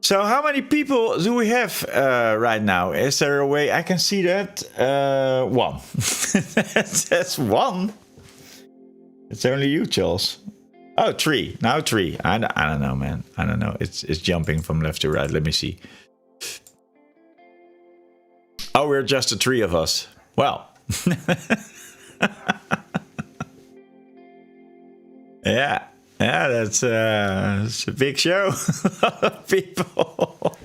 So how many people do we have right now? Is there a way I can see that? One. That's one. It's only you, Charles. Oh, three. Now three. I don't know, man. I don't know. It's jumping from left to right. Let me see. Oh, we're just the three of us. Well. Yeah. Yeah, that's it's a big show. A lot of people.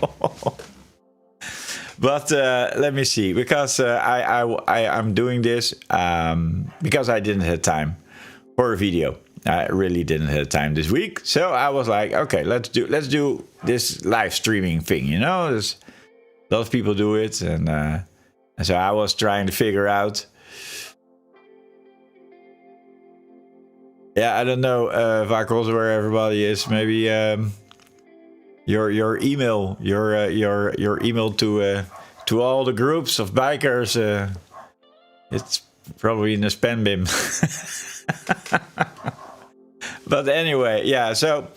But let me see, because I'm doing this because I didn't have time for a video. I really didn't have time this week, so I was like, okay, let's do this live streaming thing. You know, there's a lot of people do it, and so I was trying to figure out. Yeah, I don't know, Vakos, where everybody is. Maybe your email, your email to all the groups of bikers. It's probably in the spam bin. But anyway, yeah. So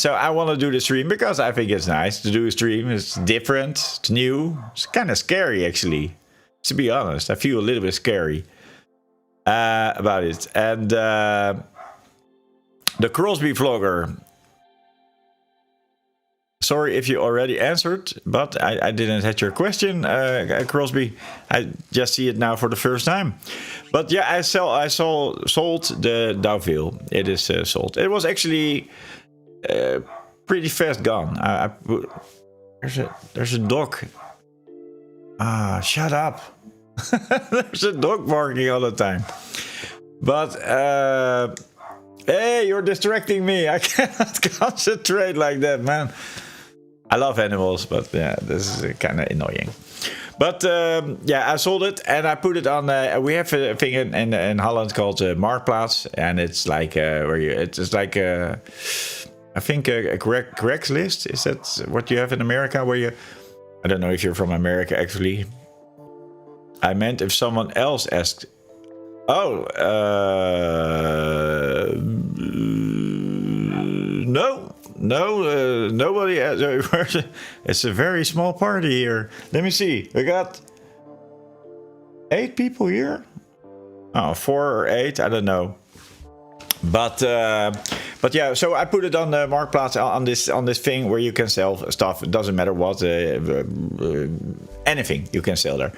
I want to do the stream because I think it's nice to do a stream. It's different. It's new. It's kind of scary, actually. To be honest, I feel a little bit scary about it. And the Crosby vlogger. Sorry if you already answered, but I didn't have your question, Crosby. I just see it now for the first time. But yeah, I sold the Downville. It is sold. It was actually pretty fast gone. There's a dog. Ah, shut up. There's a dog barking all the time. But hey, you're distracting me. I cannot concentrate like that, man. I love animals, but yeah, this is kind of annoying. But yeah, I sold it and I put it on. We have a thing in Holland called Marktplaats, and it's like it's like I think a Craigslist. Is that what you have in America? Where you, I don't know if you're from America actually. I meant if someone else asked. Oh, no, nobody. It's a very small party here. Let me see. We got 8 people here. Oh, 4 or 8, I don't know. But yeah. So I put it on the Marktplaats on this thing where you can sell stuff. It doesn't matter what, anything you can sell there.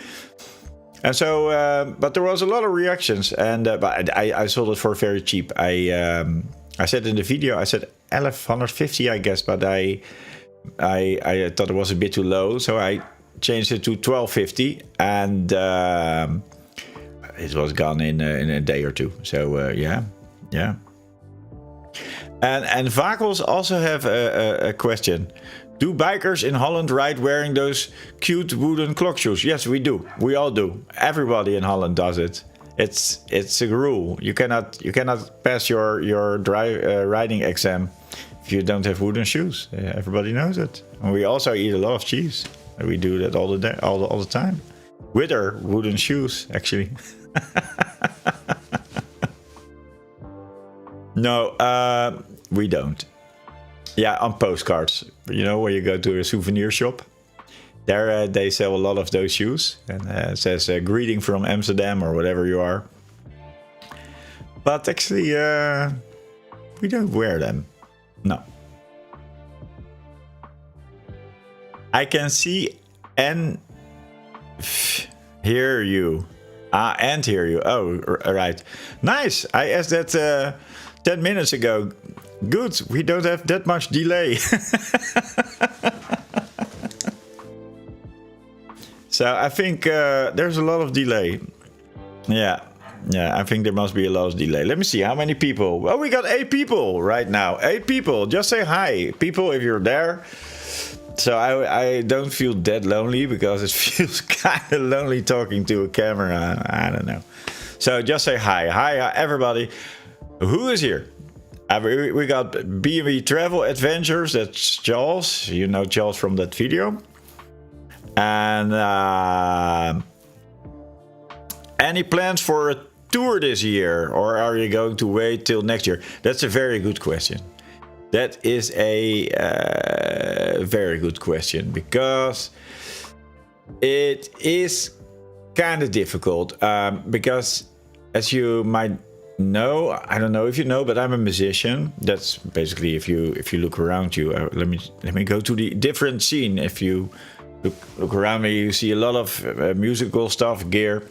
And so, but there was a lot of reactions, and but I sold it for very cheap. I said in the video, I said 1150, I guess, but I thought it was a bit too low, so I changed it to 1250, and it was gone in a day or two. So yeah. And Vakels also have a question. Do bikers in Holland ride wearing those cute wooden clock shoes? Yes, we do. We all do. Everybody in Holland does it. It's a rule. You cannot pass your riding exam if you don't have wooden shoes. Everybody knows it. And we also eat a lot of cheese. We do that all the time with our wooden shoes, actually. No, we don't. Yeah, on postcards, you know, where you go to a souvenir shop, there they sell a lot of those shoes, and it says "greeting from Amsterdam" or whatever you are. But actually, we don't wear them. No. I can see and hear you. And hear you. Oh, right. Nice. I asked that 10 minutes ago. Good, we don't have that much delay. So I think there's a lot of delay. Yeah, I think there must be a lot of delay. Let me see, how many people? Well, we got 8 people right now. 8 people. Just say hi, people, if you're there. So I don't feel that lonely, because it feels kind of lonely talking to a camera. I don't know. So just say hi. Hi, everybody. Who is here? We got B&B Travel Adventures. That's Charles. You know Charles from that video. And any plans for a tour this year, or are you going to wait till next year? That's a very good question. That is a very good question, because it is kind of difficult. Because as you might know, I don't know if you know, but I'm a musician. That's basically, if you look around you. Let me go to the different scene. If you look around me, you see a lot of musical stuff, gear.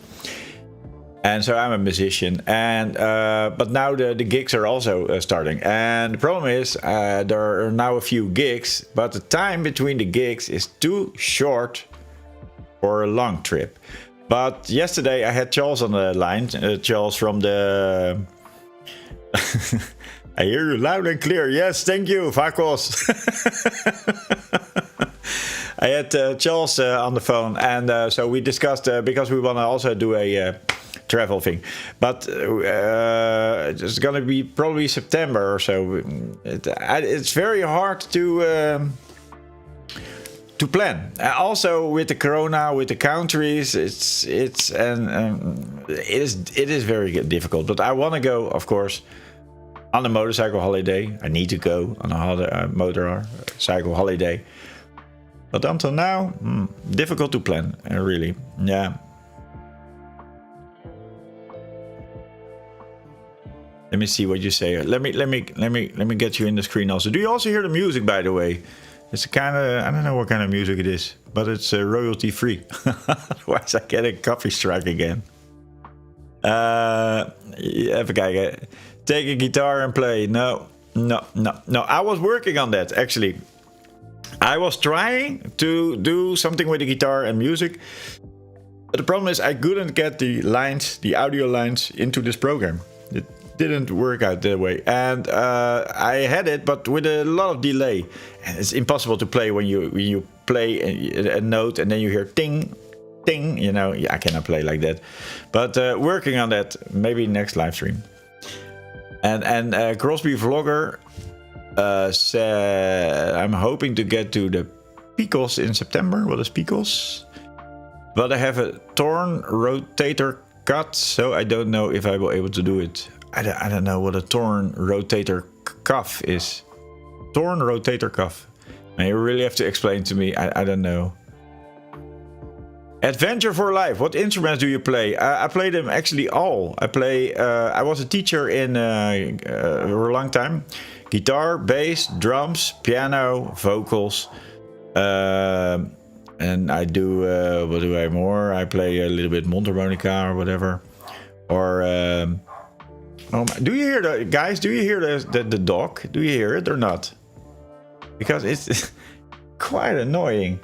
And so I'm a musician, and but now the gigs are also starting. And the problem is there are now a few gigs, but the time between the gigs is too short for a long trip. But yesterday I had Charles on the line. Charles from the... I hear you loud and clear. Yes, thank you, Vakos. I had Charles on the phone, and so we discussed, because we want to also do a travel thing, but it's gonna be probably September or so. It's very hard to plan. Also with the corona, with the countries, it is very difficult. But I want to go, of course, on a motorcycle holiday. I need to go on a motorcycle holiday. But until now, difficult to plan, really. Yeah. Let me see what you say. Let me get you in the screen also. Do you also hear the music, by the way? It's kind of, I don't know what kind of music it is, but it's royalty free. Otherwise, I get a copy strike again. Even kijken. Take a guitar and play. No. I was working on that, actually. I was trying to do something with the guitar and music, but the problem is I couldn't get the audio lines into this program. It didn't work out that way, and I had it, but with a lot of delay, and it's impossible to play when you play a note and then you hear ting, ting. You know, I cannot play like that. But working on that, maybe next live stream. And Crosby Vlogger said, I'm hoping to get to the Picos in September. What is Picos? But I have a torn rotator cut, so I don't know if I will be able to do it. I don't know what a torn rotator cuff is. Torn rotator cuff. And you really have to explain to me. I don't know. Adventure for Life. What instruments do you play? I play them actually all. I was a teacher in for a long time. Guitar, bass, drums, piano, vocals. And I do, what do I more? I play a little bit mondharmonica or whatever. Or, do you hear the, guys, do you hear the dog? Do you hear it or not? Because it's quite annoying.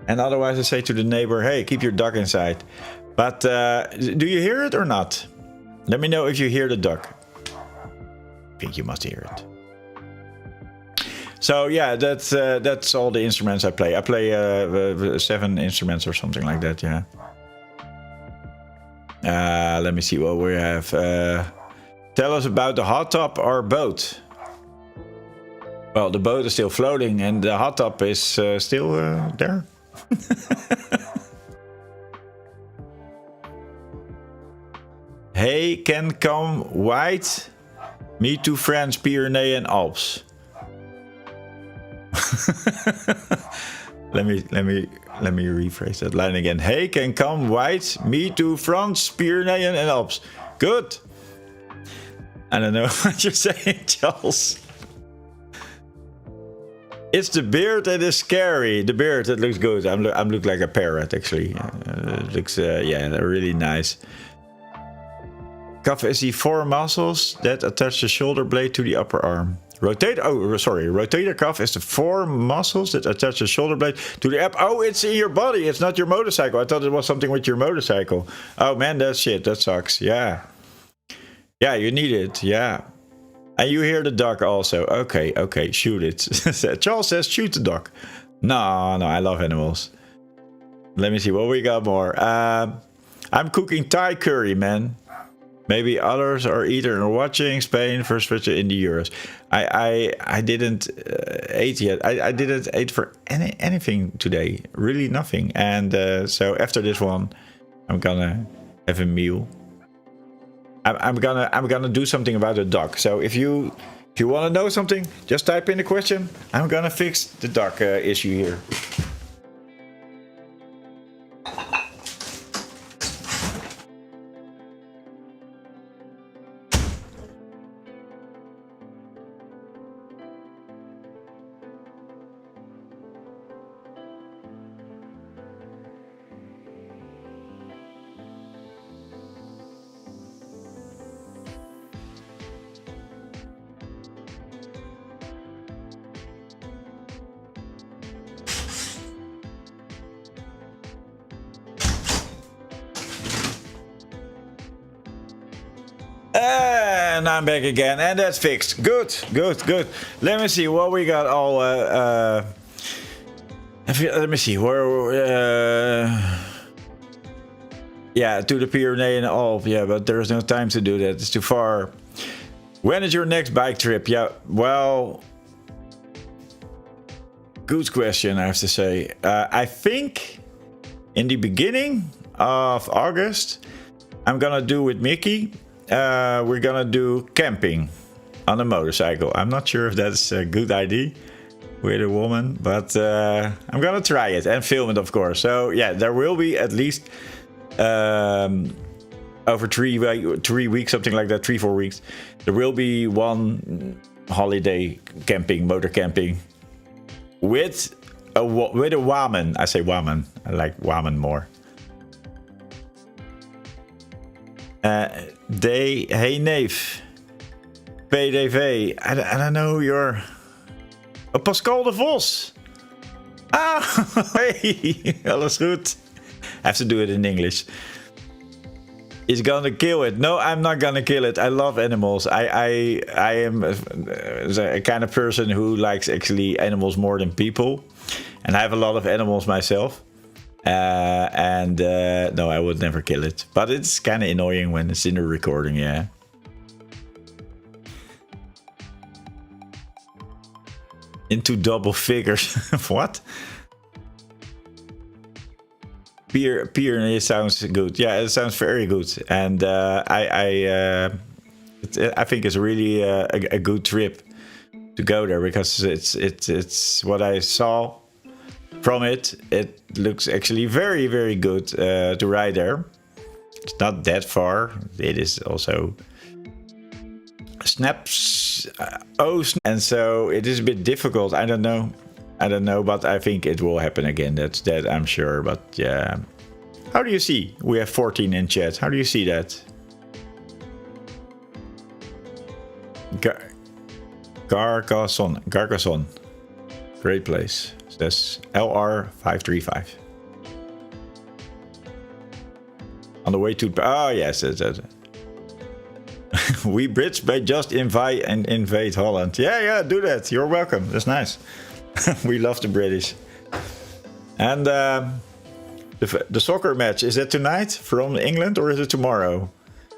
And otherwise I say to the neighbor, hey, keep your dog inside. But do you hear it or not? Let me know if you hear the dog. I think you must hear it. So yeah, that's all the instruments I play. I play 7 instruments or something like that, yeah. Let me see what we have. Tell us about the hot tub or boat. Well, the boat is still floating and the hot tub is still there. Hey, can come white. Me to France, Pyrenees and Alps. let me rephrase that line again. Hey, can come white. Me to France, Pyrenees and Alps. Good. I don't know what you're saying, Charles. It's the beard that is scary. The beard that looks good. I'm look like a parrot actually. It looks yeah, really nice. Cuff is the 4 muscles that attach the shoulder blade to the upper arm. Rotator cuff is the 4 muscles that attach the shoulder blade to the upper. Oh, it's in your body. It's not your motorcycle. I thought it was something with your motorcycle. Oh man, that shit. That sucks. Yeah. Yeah, you need it. Yeah. And you hear the dog also. Okay, shoot it. Charles says shoot the dog. No, I love animals. Let me see what we got more. I'm cooking Thai curry, man. Maybe others are either watching Spain first picture in the Euros. I didn't eat yet. I didn't eat for anything today. Really nothing. And so after this one, I'm gonna have a meal. I'm gonna do something about the dog. So if you If you want to know something, just type in the question. I'm gonna fix the dark issue here. And I'm back again, and that's fixed. Good, good, good. Let me see what we got all. Let me see where. Yeah, to the Pyrenees and all. Yeah, but there's no time to do that. It's too far. When is your next bike trip? Yeah, well, good question. I have to say. I think in the beginning of August, I'm gonna do with Mickey. We're gonna do camping on a motorcycle. I'm not sure if that's a good idea with a woman, but I'm gonna try it and film it, of course. So yeah, there will be at least over 3 weeks, something like that, 3-4 weeks. There will be one holiday camping, motor camping, with a woman. I say woman. I like woman more. Hey Neef, PDV, I don't know your... Oh, Pascal de Vos. Ah, hey, alles goed. I have to do it in English. He's gonna kill it. No, I'm not gonna kill it. I love animals. I am a kind of person who likes actually animals more than people. And I have a lot of animals myself. No, I would never kill it. But it's kind of annoying when it's in a recording, yeah. Into double figures. What? Peer sounds good. Yeah, it sounds very good. And I think it's really a good trip to go there, because it's what I saw from it. It looks actually very, very good to ride there. It's not that far. It is also snaps. And so it is a bit difficult. I don't know, but I think it will happen again. That I'm sure. But yeah, how do you see? We have 14 in chat. How do you see that? Carcassonne, great place. That's LR535. On the way to... Oh, yes. We Brits may just invade Holland. Yeah, do that. You're welcome. That's nice. We love the British. And the soccer match, is that tonight from England, or is it tomorrow?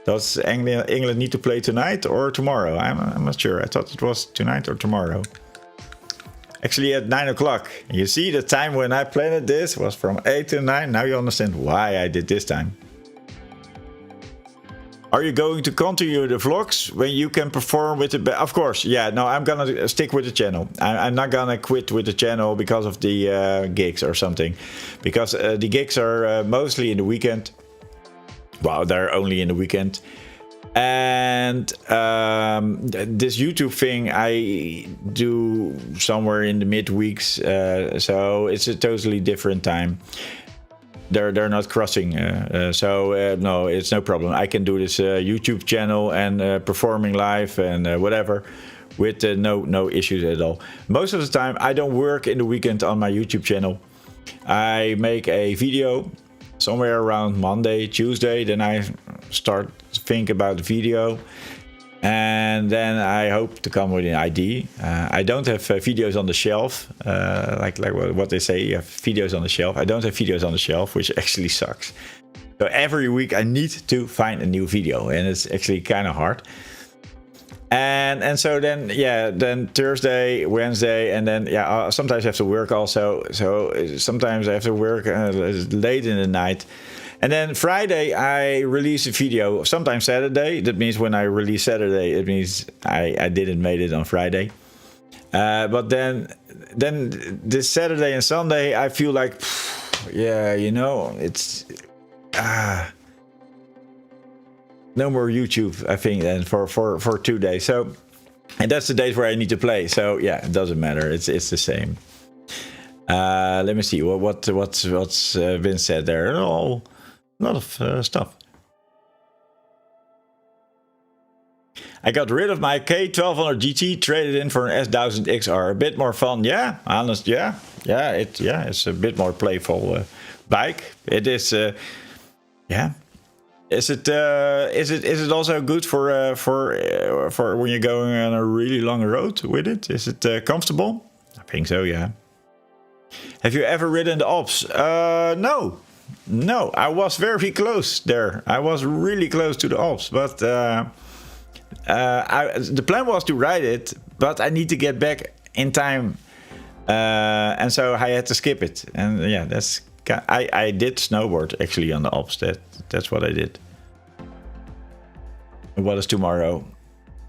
Does England need to play tonight or tomorrow? I'm not sure. I thought it was tonight or tomorrow. Actually at 9 o'clock. You see, the time when I planned this was from 8 to 9. Now you understand why I did this time. Are you going to continue the vlogs when you can perform with the... Of course, yeah. No, I'm gonna stick with the channel. I'm not gonna quit with the channel because of the gigs or something. Because the gigs are mostly in the weekend. Well, they're only in the weekend. And this YouTube thing I do somewhere in the midweeks, so it's a totally different time. They're not crossing, no, it's no problem. I can do this YouTube channel and performing live and whatever with no issues at all. Most of the time I don't work in the weekend on my YouTube channel. I make a video somewhere around Monday, Tuesday, then I start to think about the video, and then I hope to come with an ID. I don't have videos on the shelf, like what they say, you have videos on the shelf. I don't have videos on the shelf, which actually sucks. So every week I need to find a new video, and it's actually kind of hard. And so then, yeah, then Thursday, Wednesday, and then, yeah, sometimes I have to work also. So sometimes I have to work late in the night. And then Friday, I release a video. Sometimes Saturday. That means when I release Saturday, it means I didn't make it on Friday. But then this Saturday and Sunday, I feel like, yeah, you know, it's no more YouTube. I think then for 2 days. So, and that's the days where I need to play. So yeah, it doesn't matter. It's the same. Let me see what's been said there. Oh, a lot of stuff. I got rid of my K1200 GT, traded in for an S1000 XR. A bit more fun, yeah. Honest, yeah. It's a bit more playful bike. It is, yeah. Is it also good for when you're going on a really long road with it? Is it comfortable? I think so, yeah. Have you ever ridden the Alps? No. I was very close there. I was really close to the Alps, but the plan was to ride it, but I need to get back in time, and so I had to skip it. And yeah, I did snowboard actually on the Alps. That's what I did. What is tomorrow?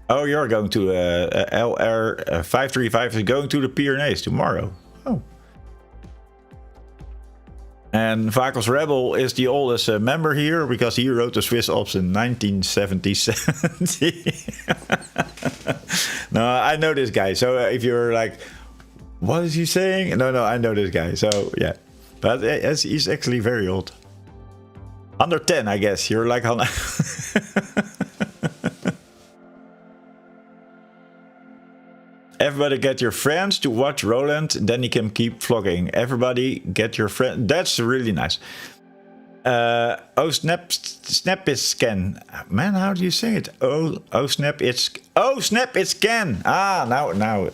Oh, you're going to LR535 is going to the Pyrenees tomorrow. Oh. And Vakos Rebel is the oldest member here because he rode the Swiss Alps in 1970. No, I know this guy. So if you're like, what is he saying? No, I know this guy. So yeah, but he's actually very old. Under 10, I guess. You're like on. Everybody get your friends to watch Roland, then he can keep vlogging. Everybody get your friend. That's really nice. Snap is scan. Man, how do you say it? Snap it's scan. Ah, now.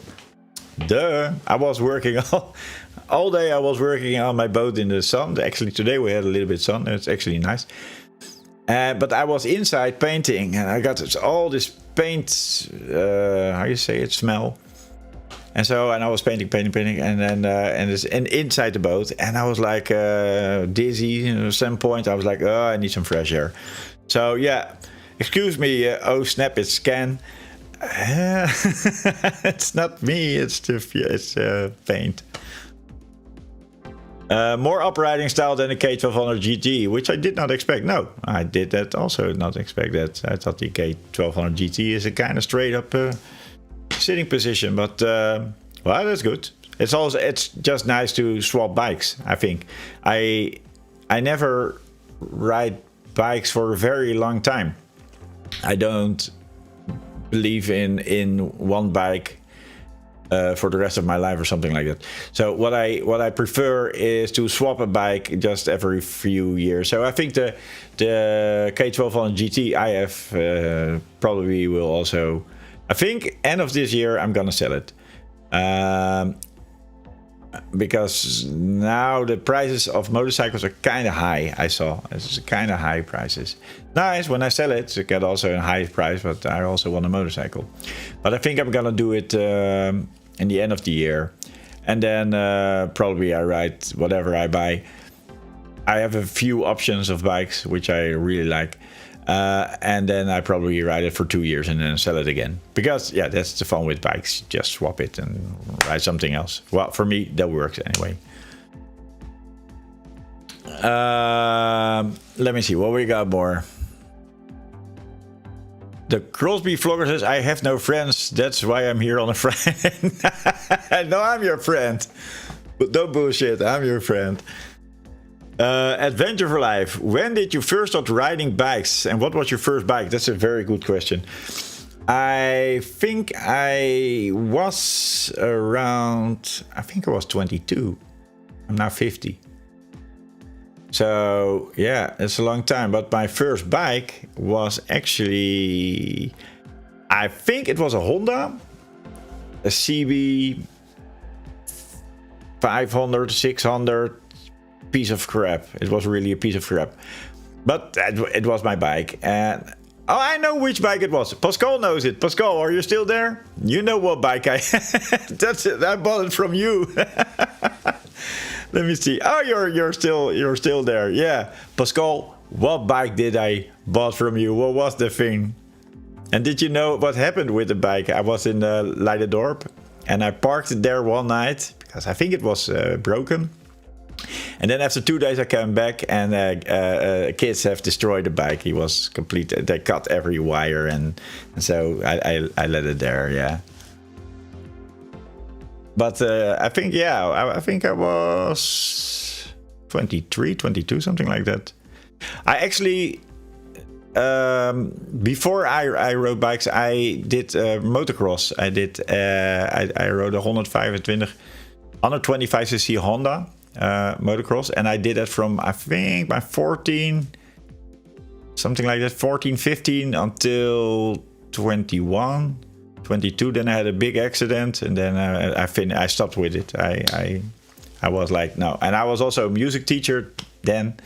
Duh. I was working all day. I was working on my boat in the sun. Actually, today we had a little bit of sun. It's actually nice. But I was inside painting, and I got all this paint. How you say it? Smell. And I was painting, and then and inside the boat, and I was like dizzy. At some point, I was like, oh, I need some fresh air. So yeah, excuse me. Snap, it's scan. It's not me. It's paint. More operating style than the K1200 GT, which I did not expect. No, I did that also not expect that. I thought the K1200 GT is a kind of straight up sitting position, but well, that's good. It's just nice to swap bikes. I think I never ride bikes for a very long time. I don't believe in one bike for the rest of my life or something like that. So what I prefer is to swap a bike just every few years. So I think the K1200 GT I have probably will also. I think end of this year I'm gonna sell it, because now the prices of motorcycles are kind of high. I saw it's kind of high prices. Nice when I sell it to get also a high price, but I also want a motorcycle. But I think I'm gonna do it in the end of the year, and then probably I ride whatever I buy. I have a few options of bikes which I really like. And then I probably ride it for 2 years and then sell it again. Because, yeah, that's the fun with bikes. Just swap it and ride something else. Well, for me, that works anyway. Let me see what we got more. The Crosby vlogger says, I have no friends. That's why I'm here on a Friday. No, I'm your friend. But don't bullshit. I'm your friend. Adventure for Life. When did you first start riding bikes, and what was your first bike? That's a very good question. I think I was around, I think I was 22. I'm now 50. So yeah, it's a long time. But my first bike was actually, I think it was a Honda, a CB 500, 600. Piece of crap. It was really a piece of crap, but it was my bike. And oh, I know which bike it was. Pascal knows it. Pascal, are you still there? You know what bike I that's it. I bought it from you. Let me see. Oh, you're still there. Yeah, Pascal. What bike did I bought from you? What was the thing? And did you know what happened with the bike? I was in Leiderdorp and I parked it there one night because I think it was broken. And then after 2 days I came back and kids have destroyed the bike. He was complete. They cut every wire and so I let it there. Yeah. But I think I think I was 23, 22, something like that. I actually before I rode bikes, I did motocross. I did I rode a 125cc Honda motocross, and I did that from I think my 14, something like that, 14, 15 until 21, 22. Then I had a big accident, and then I stopped with it. I was like no, and I was also a music teacher then.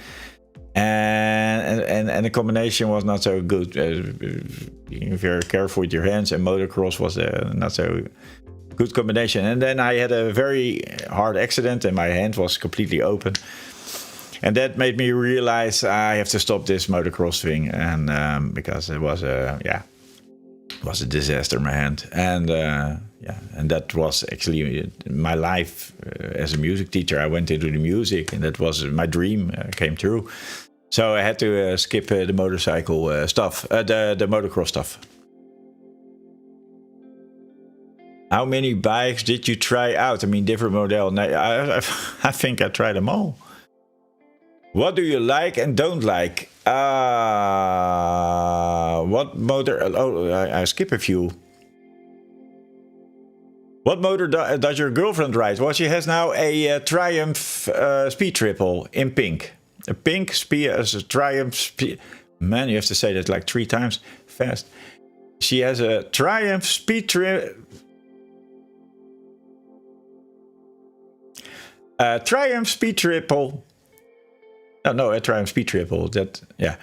And the combination was not so good. Being very careful with your hands, and motocross was not so good combination. And then I had a very hard accident, and my hand was completely open. And that made me realize I have to stop this motocross thing, and because it was a disaster, my hand, and and that was actually my life as a music teacher. I went into the music, and that was my dream came true. So I had to skip the motorcycle stuff, the motocross stuff. How many bikes did you try out? I mean, different model. I think I tried them all. What do you like and don't like? What motor? Oh, I skip a few. What motor does your girlfriend ride? Well, she has now a Triumph Speed Triple in pink. A pink Triumph Speed. Man, you have to say that like 3 times fast. She has a Triumph Speed Triple. Triumph Speed Triple. Oh, no, a Triumph Speed Triple. That, yeah.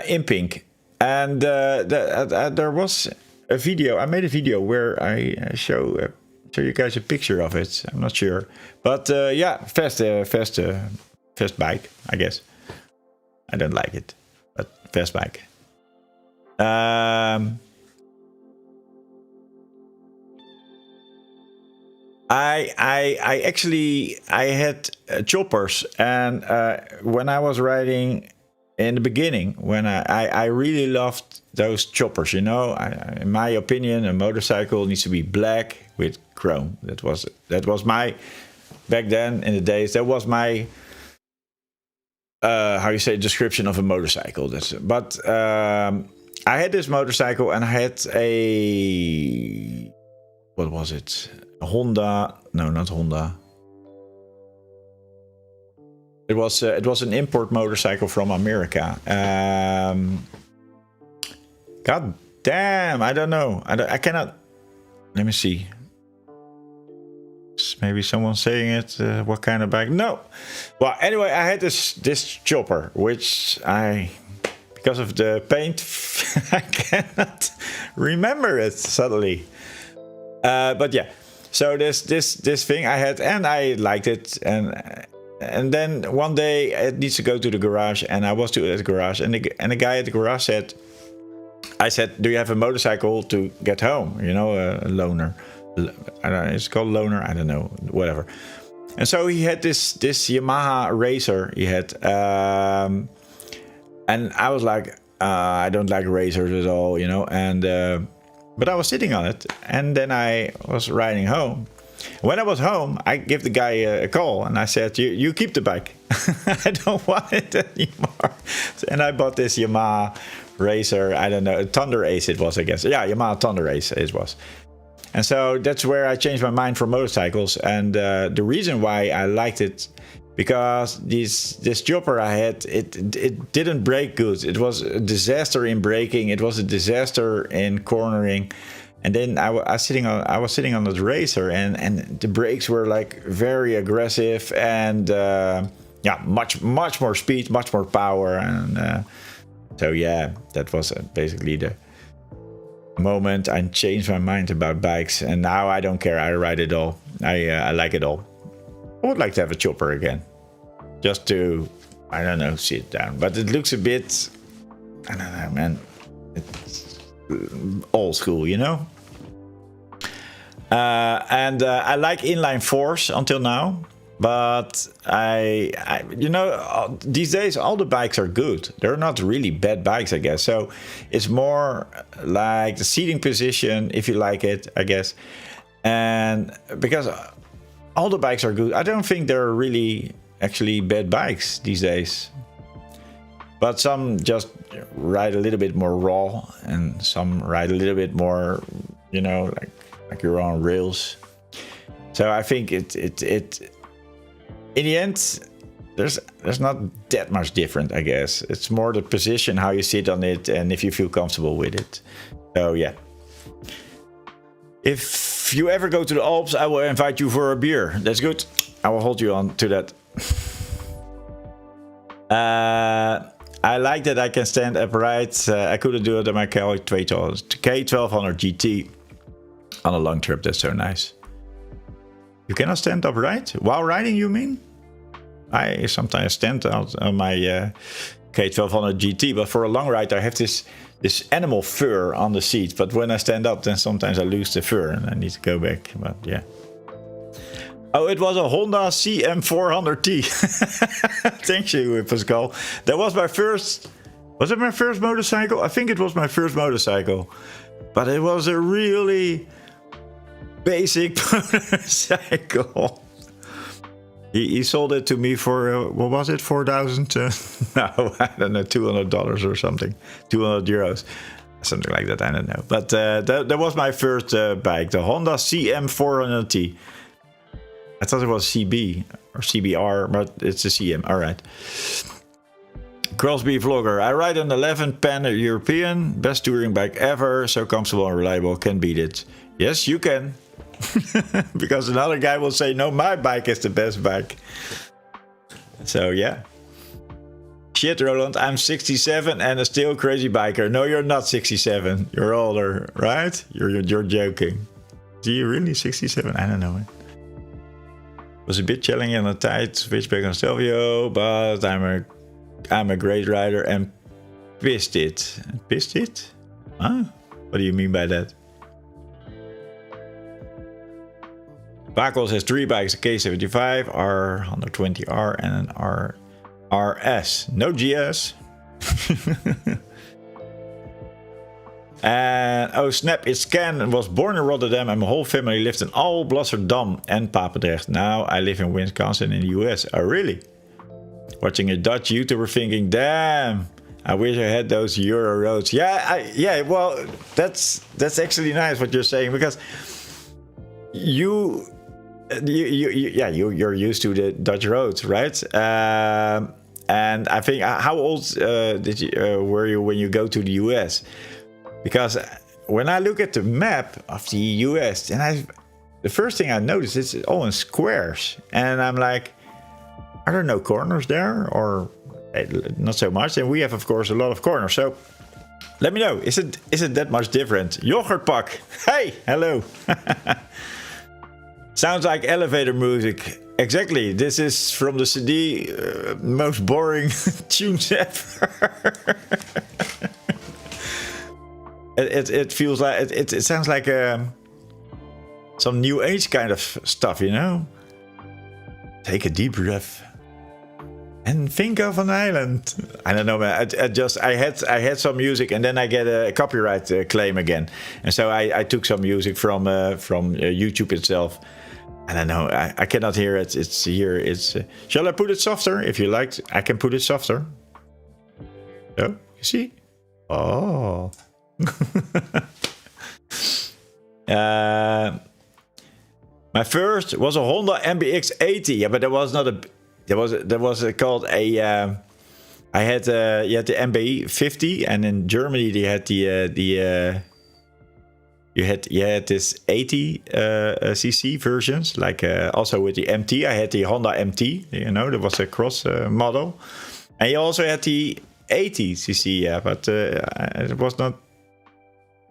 In pink. And there was a video. I made a video where I show you guys a picture of it. I'm not sure. But yeah, fast bike, I guess. I don't like it, but fast bike. I actually had choppers, and when I was riding in the beginning, when I really loved those choppers, you know. In my opinion, a motorcycle needs to be black with chrome. That was my, back then in the days, that was my how you say, description of a motorcycle. But I had this motorcycle, and I had a, what was it? A Honda? No, not Honda. It was an import motorcycle from America. God damn, I don't know. I cannot. Let me see. Maybe someone's saying it. What kind of bike? No. Well, anyway, I had this chopper, which because of the paint, I cannot remember it suddenly. But yeah, so this thing I had, and I liked it, and then one day it needs to go to the garage, and I was at the garage, and the guy at the garage said, I said, do you have a motorcycle to get home? You know, a loaner. I don't know, it's called loaner. I don't know, whatever. And so he had this Yamaha Racer. He had, and I was like, I don't like racers at all, you know. And but I was sitting on it, and then I was riding home. When I was home, I gave the guy a call, and I said, you keep the bike. I don't want it anymore. And I bought this Yamaha Racer. I don't know, Thunder Ace it was, I guess. Yeah, Yamaha Thunder Ace it was. And so that's where I changed my mind for motorcycles. And the reason why I liked it, because this chopper I had, it didn't brake good. It was a disaster in braking. It was a disaster in cornering. And then I was sitting on the Racer, and the brakes were like very aggressive, and yeah, much more speed, much more power. And so yeah, that was basically the moment I changed my mind about bikes, and now I don't care. I ride it all. I like it all. I would like to have a chopper again. Just to, I don't know, sit down. But it looks a bit, I don't know, man. It's old school, you know? And I like inline fours until now. But you know, these days all the bikes are good. They're not really bad bikes, I guess. So it's more like the seating position, if you like it, I guess. And because all the bikes are good, I don't think they're really actually bad bikes these days. But some just ride a little bit more raw, and some ride a little bit more, you know, like you're on rails. So I think it in the end, there's not that much different, I guess. It's more the position, how you sit on it, and if you feel comfortable with it. So yeah. If you ever go to the Alps, I will invite you for a beer. That's good. I will hold you on to that. I like that I can stand upright. I couldn't do it on my K1200 GT on a long trip. That's so nice. You cannot stand upright while riding, you mean? I sometimes stand out on my K1200 GT, but for a long ride I have this animal fur on the seat. But when I stand up, then sometimes I lose the fur and I need to go back. But yeah. Oh, it was a Honda CM400T. Thank you, Pascal. That was my first... Was it my first motorcycle? I think it was my first motorcycle. But it was a really basic motorcycle. He sold it to me for, what was it, 4,000? No, I don't know, $200 or something. 200 euros. Something like that, I don't know. But that was my first bike, the Honda CM400T. I thought it was CB or CBR, but it's a CM. All right. Crosby Vlogger. I ride an 11 Pan European. Best touring bike ever. So comfortable and reliable. Can beat it. Yes, you can. Because another guy will say, no, my bike is the best bike. So, yeah. Shit, Roland, I'm 67 and a still crazy biker. No, you're not 67. You're older, right? You're joking. Are you really 67? I don't know. Was a bit challenging on a tight switchback on Stelvio, but I'm a great rider and pissed it. Pissed it? Huh? What do you mean by that? Bakos has 3 bikes, a K75, R120R and an RS. No GS. And oh snap, it's Ken and was born in Rotterdam and my whole family lived in Alblasserdam and Papendrecht. Now I live in Wisconsin in the US. Oh really? Watching a Dutch YouTuber thinking, damn, I wish I had those Euro roads. Yeah, well, that's actually nice what you're saying, because you're used to the Dutch roads, right? And I think, how old were you when you go to the US? Because when I look at the map of the US, and the first thing I notice is all in squares, and I'm like, are there no corners there, or not so much? And we have, of course, a lot of corners. So let me know, is it that much different? Yoghurtpak, hey, hello. Sounds like elevator music. Exactly. This is from the CD, most boring tunes ever. It feels like it sounds like some new age kind of stuff, you know. Take a deep breath and think of an island. I don't know, man. I had some music, and then I get a copyright claim again, and so I took some music from YouTube itself. I don't know. I cannot hear it. It's here. Shall I put it softer? If you like, I can put it softer. So you see. Oh. My first was a Honda MBX80. Yeah, but there was not a. There was called a. I had you had the MBE50, and in Germany they had the. You had this 80 cc versions, like also with the MT. I had the Honda MT, you know, there was a cross model, and you also had the 80 cc. Yeah, but it was not.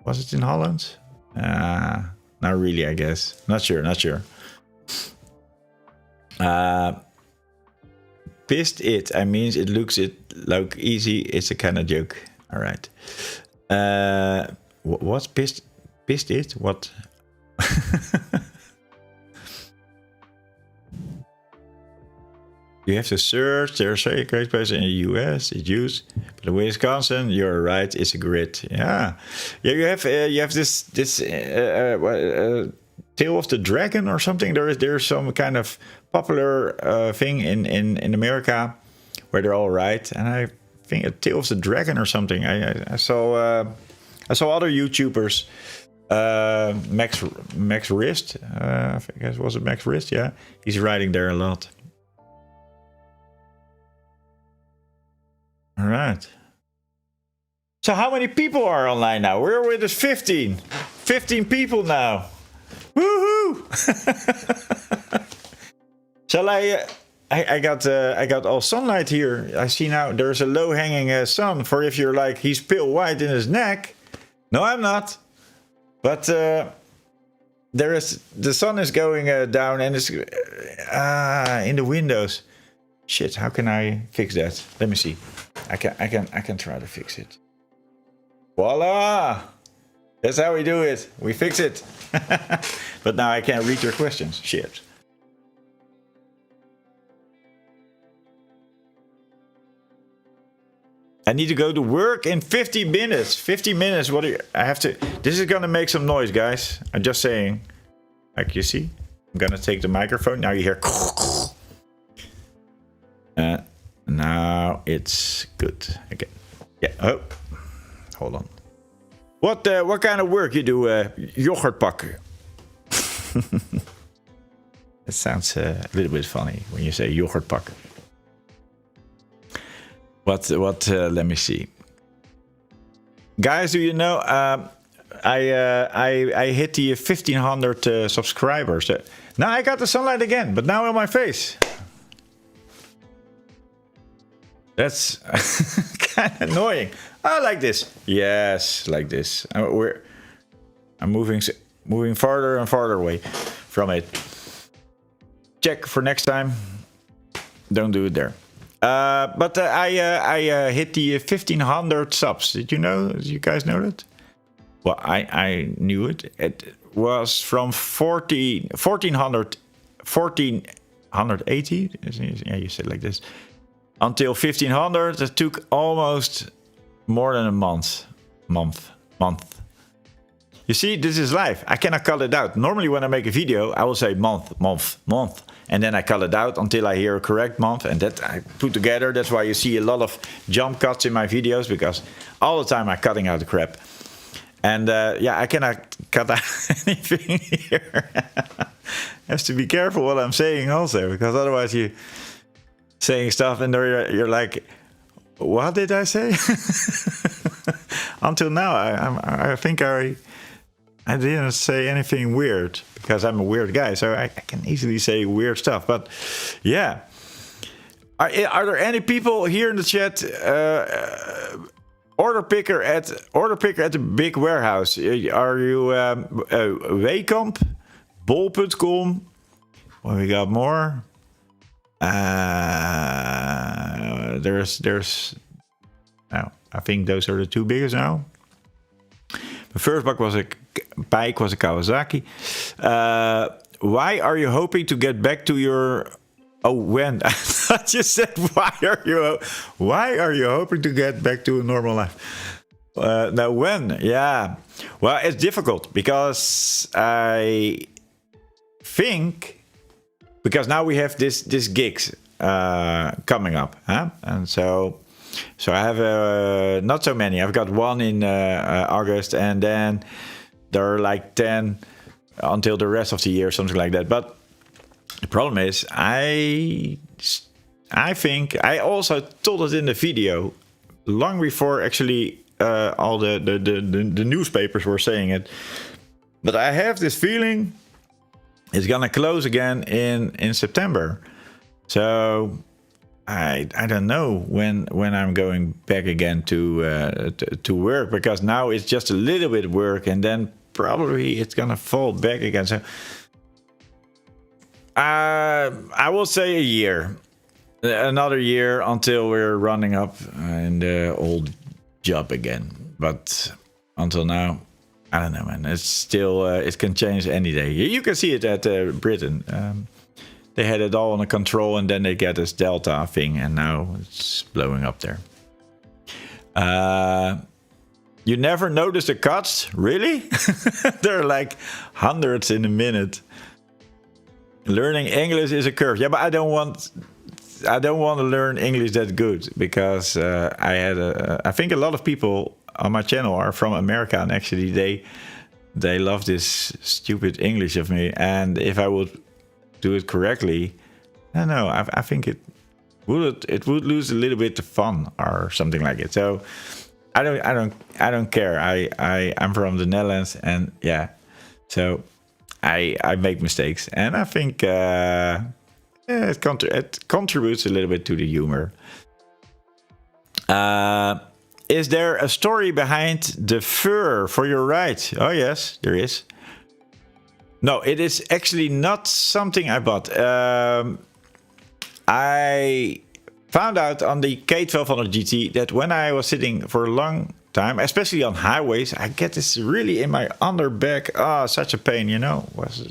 Was it in Holland? Not really, I guess. Not sure. Pissed it. I mean, it looks it like easy. It's a kind of joke. All right. What's pissed? Pissed it? What? You have to search. There's a great place in the US. It's used, but in Wisconsin, you're right. It's a grid. Yeah. You have this Tail of the Dragon or something. There's some kind of popular thing in America where they're all right, and I think a Tail of the Dragon or something. I saw other YouTubers. Max Wrist. I think it was Max Wrist. Yeah, he's writing there a lot. All right. So how many people are online now? We're with us 15 people now. Woohoo! Shall I got all sunlight here. I see now there's a low-hanging sun for if you're like he's pale white in his neck. No, I'm not. But the sun is going down and it's in the windows. Shit, how can I fix that? Let me see. I can try to fix it. Voila! That's how we do it. We fix it. But now I can't read your questions. Shit. I need to go to work in 50 minutes. 50 minutes. What do you... I have to... This is gonna make some noise, guys. I'm just saying. Like you see. I'm gonna take the microphone. Now you hear... now it's good again. Yeah. Oh, hold on. What kind of work you do? Yoghurt pakken. It sounds a little bit funny when you say yoghurt pakken. What? Let me see. Guys, do you know? I hit the 1500 subscribers. Now I got the sunlight again, but now on my face. That's kind of annoying. I like this. Yes, like this. I'm moving farther and farther away from it. Check for next time. Don't do it there. But I hit the 1500 subs. Did you know? Did you guys know that? Well, I knew it. It was from 1480. Yeah, you said like this. Until 1500, it took almost more than a month. You see, this is life. I cannot cut it out. Normally when I make a video, I will say month. And then I cut it out until I hear a correct month. And that I put together. That's why you see a lot of jump cuts in my videos. Because all the time I'm cutting out the crap. And yeah, I cannot cut out anything here. Have to be careful what I'm saying also. Because otherwise you... saying stuff and you're like, what did I say? Until now, I think I didn't say anything weird because I'm a weird guy, so I can easily say weird stuff. But yeah, are there any people here in the chat? Order picker at the big warehouse. Are you Wekamp, bol.com? Well, we got more. There's now I think those are the two biggest now. The first bike was a Kawasaki. Why are you hoping to get back to your when? I thought you said why are you hoping to get back to a normal life? Now when? Yeah. Well, it's difficult because I think because now we have this gigs coming up, huh? And so I have not so many. I've got one in August, and then there are like 10 until the rest of the year, something like that. But the problem is, I think I also told it in the video long before actually all the newspapers were saying it. But I have this feeling it's gonna close again in September. So I don't know when I'm going back again to work, because now it's just a little bit work and then probably it's gonna fall back again. So I will say a year. Another year until we're running up in the old job again. But until now, I don't know, man. It's still, it can change any day. You can see it at Britain. They had it all under control, and then they get this Delta thing, and now it's blowing up there. You never notice the cuts? Really? There are like hundreds in a minute. Learning English is a curve. Yeah, but I don't want to learn English that good, because I think a lot of people on my channel are from America, and actually they love this stupid English of me. And if I would do it correctly, I don't know, I think it would lose a little bit of fun or something like it. So I don't care. I'm from the Netherlands, and yeah, so I make mistakes, and I think it contributes a little bit to the humor. Is there a story behind the fur for your ride? Oh yes, there is. No, it is actually not something I bought. I found out on the K1200 GT that when I was sitting for a long time, especially on highways, I get this really in my underback. Oh, such a pain, you know. Was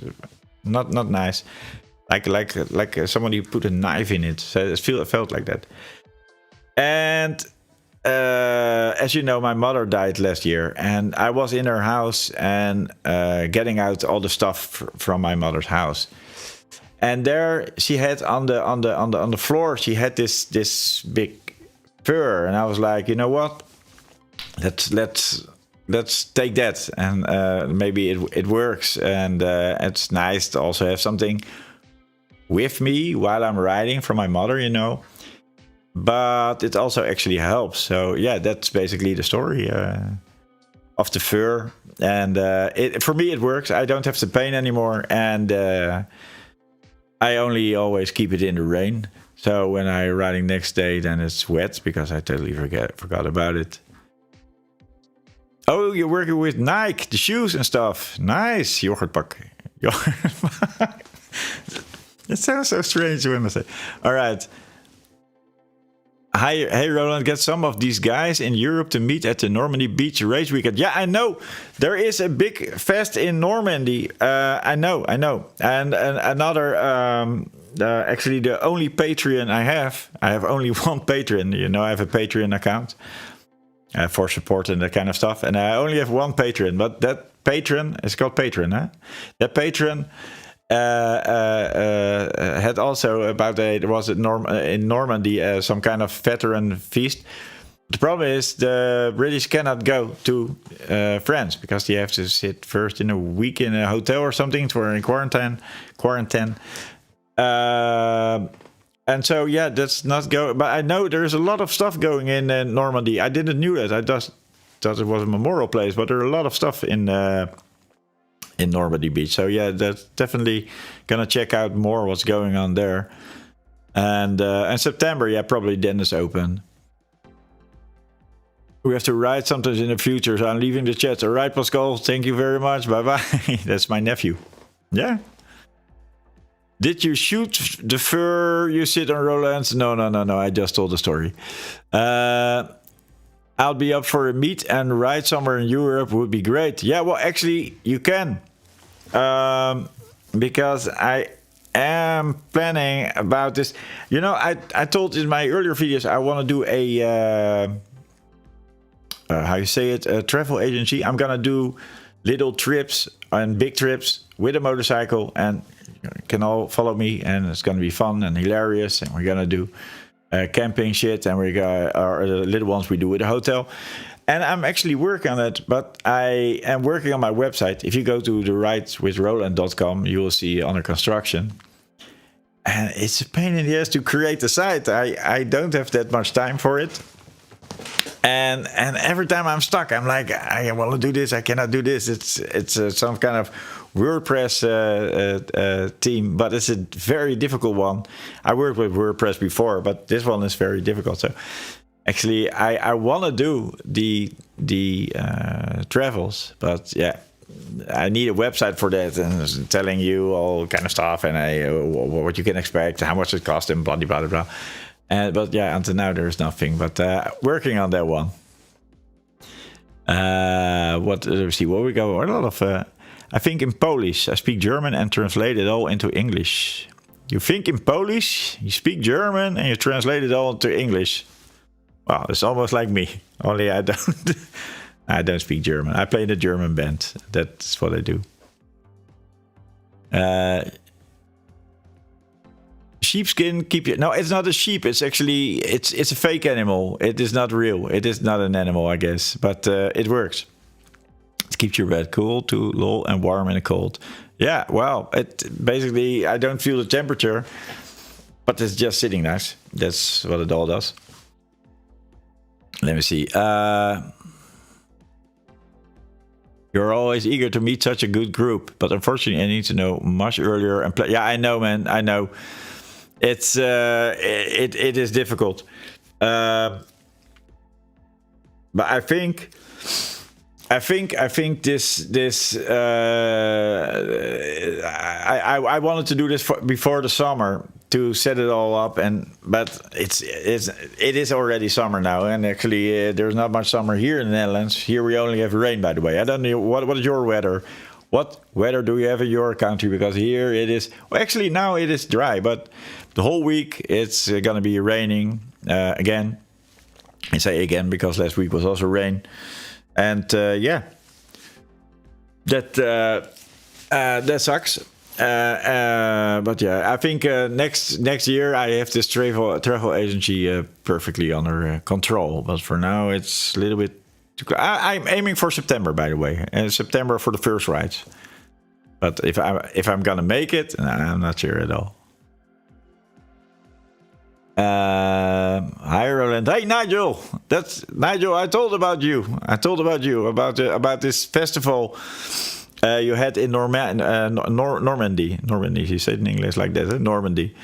not nice. Like somebody put a knife in it. So it felt like that. And as you know, my mother died last year, and I was in her house and getting out all the stuff from my mother's house. And there she had on the floor, she had this big fur, and I was like, you know what? Let's take that, and maybe it works, and it's nice to also have something with me while I'm riding from my mother, you know. But it also actually helps. So yeah, that's basically the story of the fur, and for me it works. I don't have the pain anymore, and I only always keep it in the rain. So when I'm riding next day, then it's wet, because I totally forgot about it. Oh, you're working with Nike, the shoes and stuff. Nice, yoghurtpak. It sounds so strange when I say. All right. Hi, hey Roland, get some of these guys in Europe to meet at the Normandy Beach race weekend. Yeah, I know. There is a big fest in Normandy. I know. And another, actually the only Patreon I have only one Patreon. You know, I have a Patreon account for support and that kind of stuff. And I only have one Patreon, but that Patreon, it's called Patreon, huh? That Patreon had also about there was in Normandy some kind of veteran feast. The problem is the British cannot go to France, because they have to sit first in a week in a hotel or something for in quarantine. And so yeah, that's not go. But I know there's a lot of stuff going in Normandy. I didn't knew that. I just thought it was a memorial place, but there are a lot of stuff in Normandy Beach. So yeah, that's definitely gonna check out more what's going on there. And September, yeah, probably then is open. We have to ride sometimes in the future, so I'm leaving the chat. All right, Pascal, thank you very much. Bye bye. That's my nephew. Yeah. Did you shoot the fur you sit on, Roland? No. I just told the story. I'll be up for a meet and ride somewhere in Europe would be great. Yeah, well, actually, you can. Because I am planning about this. You know, I told in my earlier videos I want to do a... how you say it? A travel agency. I'm going to do little trips and big trips with a motorcycle. And you can all follow me. And it's going to be fun and hilarious. And we're going to do... camping shit, and the little ones we do with the hotel. And I'm actually working on it, but I am working on my website. If you go to the ridewithroland.com, you will see under construction. And it's a pain in the ass to create the site. I don't have that much time for it. And every time I'm stuck, I'm like, I want to do this, I cannot do this. It's some kind of WordPress team, but it's a very difficult one. I worked with WordPress before, but this one is very difficult. So actually, I want to do the travels, but yeah, I need a website for that, and telling you all kind of stuff, and what you can expect, how much it costs, and blah blah blah blah. But yeah, until now there's nothing. But working on that one. What let's see, what we go. A lot of. I think in Polish. I speak German and translate it all into English. You think in Polish, you speak German, and you translate it all into English. Well, it's almost like me. Only I don't. I don't speak German. I play in a German band. That's what I do. Sheepskin keep you. No, it's not a sheep. It's actually it's a fake animal. It is not real. It is not an animal, I guess. But it works. It keeps your bed cool, too low and warm in the cold. Yeah, well, it basically I don't feel the temperature, but it's just sitting nice. That's what it all does. Let me see. You're always eager to meet such a good group, but unfortunately, I need to know much earlier and play. Yeah, I know, man. I know. It's it is difficult, but I think this. I wanted to do this before the summer to set it all up, but it is already summer now, and actually there's not much summer here in the Netherlands. Here we only have rain, by the way. I don't know what is your weather. What weather do you have in your country? Because here it is. Well, actually now it is dry, but the whole week it's gonna be raining again. I say again because last week was also rain, and yeah, that sucks. But yeah, I think next year I have this travel agency perfectly under control. But for now, it's a little bit. I'm aiming for September, by the way, and September for the first rides. But if I'm gonna make it, I'm not sure at all. Hi Roland. Hey Nigel, that's Nigel. I told about you about this festival. You had in Normandy. Normandy, you say it in English like that, Normandy.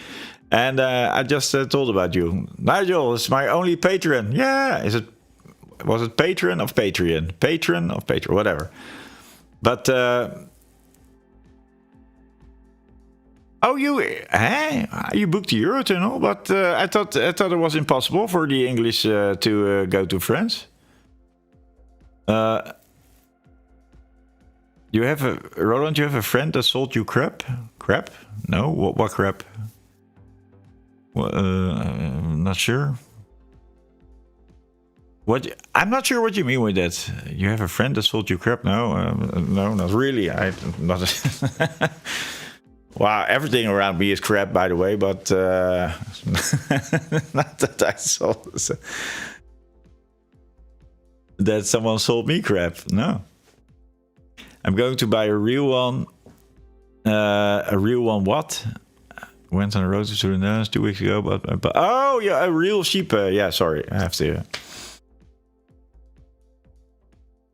And I just told about you. Nigel is my only patron. Yeah, was it patron of Patreon? Patron of Patreon, whatever. But you booked the Eurotunnel, but I thought it was impossible for the English to go to France. Roland, you have a friend that sold you crap? Crap? No? What crap? Well, I'm not sure. I'm not sure what you mean with that. You have a friend that sold you crap? No, no, not really. Not. Wow, everything around me is crap, by the way. But not that I sold. That someone sold me crap. No. I'm going to buy a real one. A real one what? Went on the road to the Netherlands 2 weeks ago, but oh yeah, a real sheep. Yeah, sorry, I have to.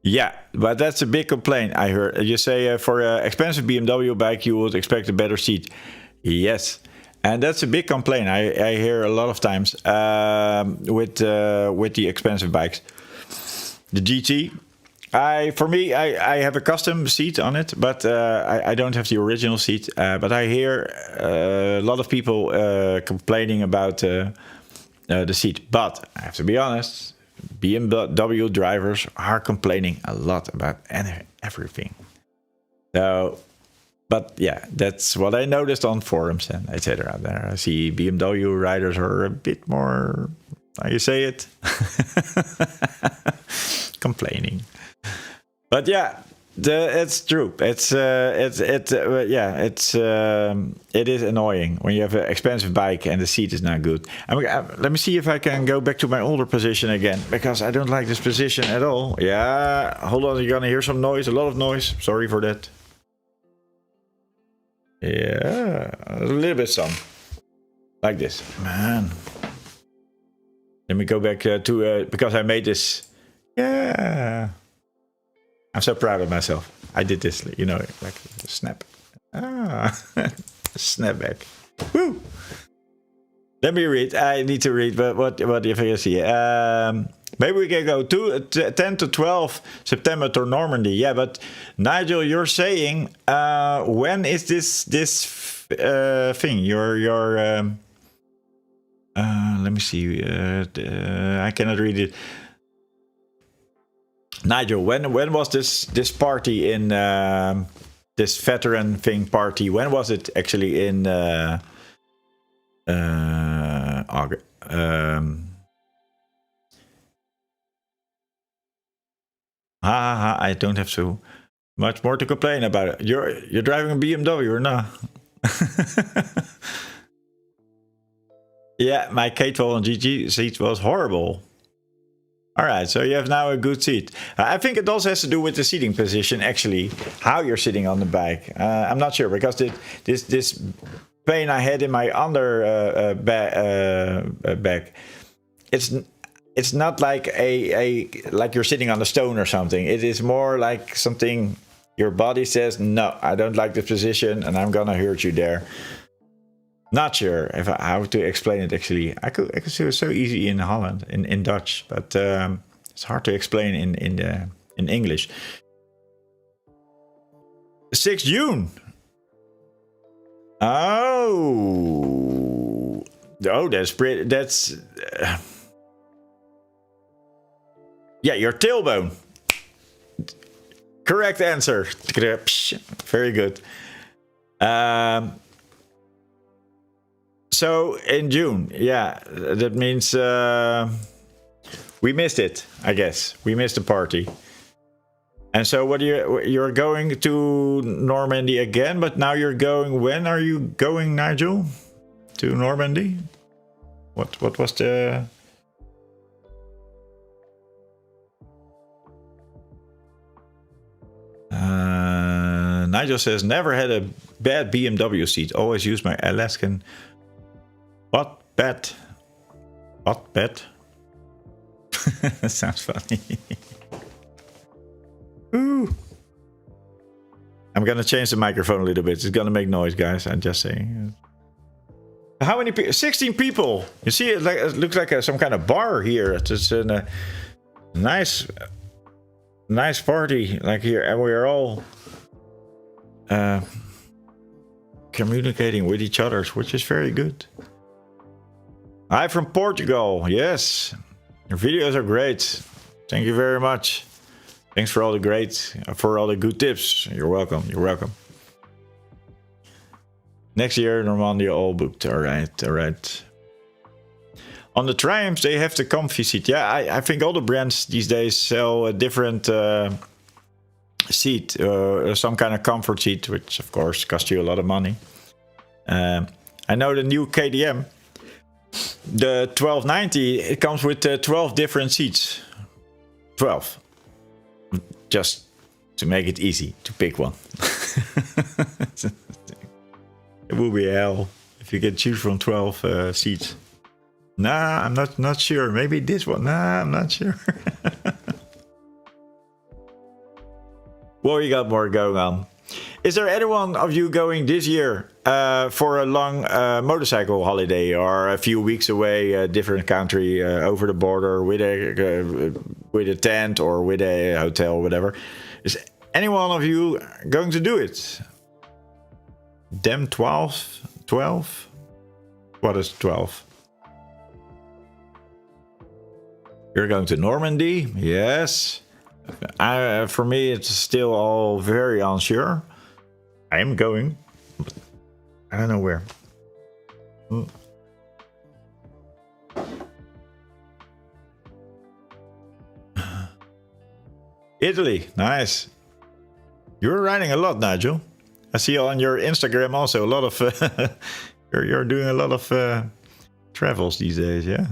Yeah, but that's a big complaint. I heard you say for an expensive BMW bike you would expect a better seat. Yes, and that's a big complaint. I hear a lot of times with the expensive bikes. The GT. For me, I have a custom seat on it, but I don't have the original seat. But I hear a lot of people complaining about the seat. But I have to be honest, BMW drivers are complaining a lot about everything. So, but yeah, that's what I noticed on forums and etc. There, I see BMW riders are a bit more, how you say it, complaining. But yeah, it's true. It is annoying when you have an expensive bike and the seat is not good. Let me see if I can go back to my older position again, because I don't like this position at all. Yeah, hold on, you're gonna hear some noise, a lot of noise. Sorry for that. Yeah, a little bit some. Like this. Man. Let me go back to, because I made this. Yeah. I'm so proud of myself. I did this, you know, like snap. Snap back. Woo! Let me read. I need to read, but what if I see? Maybe we can go 10 to 12 September to Normandy. Yeah, but Nigel, you're saying when is this thing? Your let me see. I cannot read it. Nigel, when was this party in this veteran thing party? When was it actually in August? I don't have so much more to complain about it. You're driving a BMW or not? Yeah, my K12 and GG seat was horrible. All right, so you have now a good seat. I think it also has to do with the seating position, actually, how you're sitting on the bike. I'm not sure, because this pain I had in my under back, it's not like like you're sitting on a stone or something. It is more like something your body says, no, I don't like this position, and I'm gonna hurt you there. Not sure how to explain it, actually. I could say it was so easy in Holland, in Dutch, but it's hard to explain in English. 6 June. Oh, that's pretty. That's yeah, your tailbone. Correct answer. Very good. So in June, yeah, that means we missed it. I guess we missed the party. And so, what you're going to Normandy again? But now you're going. When are you going, Nigel? To Normandy? What was the? Nigel says never had a bad BMW seat. Always use my Alaskan. What bet? What bet? That sounds funny. Ooh. I'm gonna change the microphone a little bit. It's gonna make noise, guys. I'm just saying. How many people? 16 people. You see, it looks like some kind of bar here. It's a nice party, like here, and we are all communicating with each other, which is very good. Hi from Portugal. Yes, your videos are great. Thank you very much. Thanks for all the good tips. You're welcome. You're welcome. Next year, Normandy all booked. All right. On the Triumphs, they have the comfy seat. Yeah, I think all the brands these days sell a different seat, some kind of comfort seat, which of course costs you a lot of money. I know the new KTM. The 1290, it comes with 12 different seats. 12. Just to make it easy to pick one. It will be hell if you can choose from 12 seats. Nah, I'm not sure. Maybe this one. Nah, I'm not sure. Well, you got more going on. Is there any one of you going this year for a long motorcycle holiday or a few weeks away, a different country, over the border with a tent or with a hotel, whatever? Is any one of you going to do it? Dem 12? 12? What is 12? You're going to Normandy? Yes. For me, it's still all very unsure. I am going, but I don't know where. Italy, nice. You're riding a lot, Nigel. I see on your Instagram also a lot of you're doing a lot of travels these days, yeah.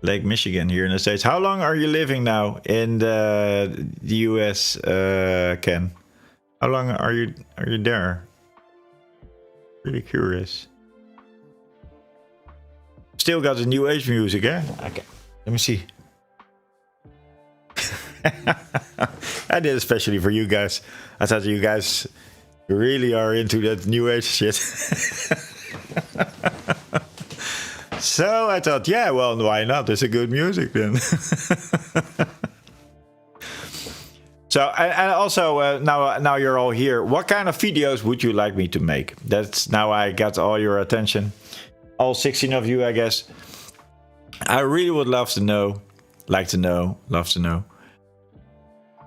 Lake Michigan here in the States. How long are you living now in the US, Ken? How long are you there? Really curious. Still got the new age music, eh? Okay, let me see. I did especially for you guys. I thought you guys really are into that new age shit. So I thought, yeah, well, why not? It's a good music then. So, and also, now you're all here. What kind of videos would you like me to make? That's now I got all your attention. All 16 of you, I guess. I really would love to know. Love to know.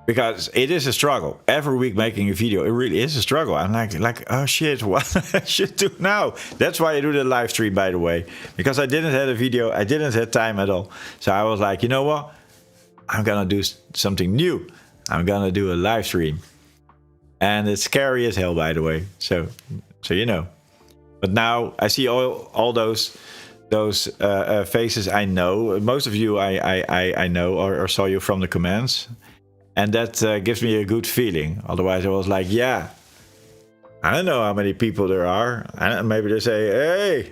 Because it is a struggle. Every week making a video, it really is a struggle. I'm like, oh shit, what I should do now? That's why I do the live stream, by the way. Because I didn't have a video, I didn't have time at all. So I was like, you know what? I'm gonna do something new. I'm gonna do a live stream. And it's scary as hell, by the way. So you know. But now I see all those faces I know. Most of you I know or saw you from the comments. And that gives me a good feeling. Otherwise, I was like, yeah, I don't know how many people there are. Maybe they say, hey,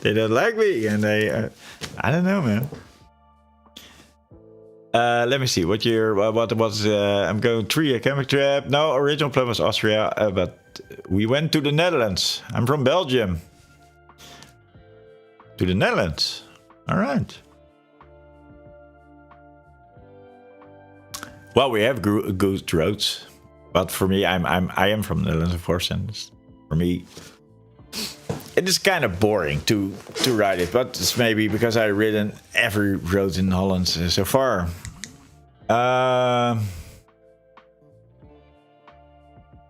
they don't like me. And they, I don't know, man. Let me see. What year? What was? I'm going 3 academic trip. No, original plan was Austria, but we went to the Netherlands. I'm from Belgium. To the Netherlands. All right. Well, we have good roads, but for me, I am from the Netherlands, of course, and for me, it is kind of boring to ride it. But it's maybe because I've ridden every road in Holland so far. Oh,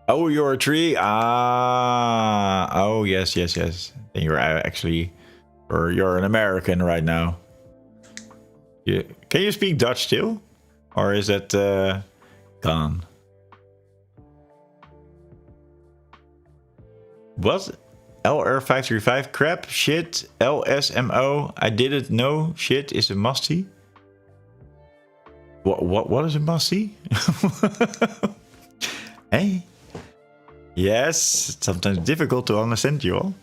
you're a tree. Oh yes. Then you're actually, or you're an American right now. Can you speak Dutch still? Or is that gone? What? LR535 crap shit LSMO. I didn't know shit is a musty. What is a musty? Hey. Yes, it's sometimes difficult to understand you all.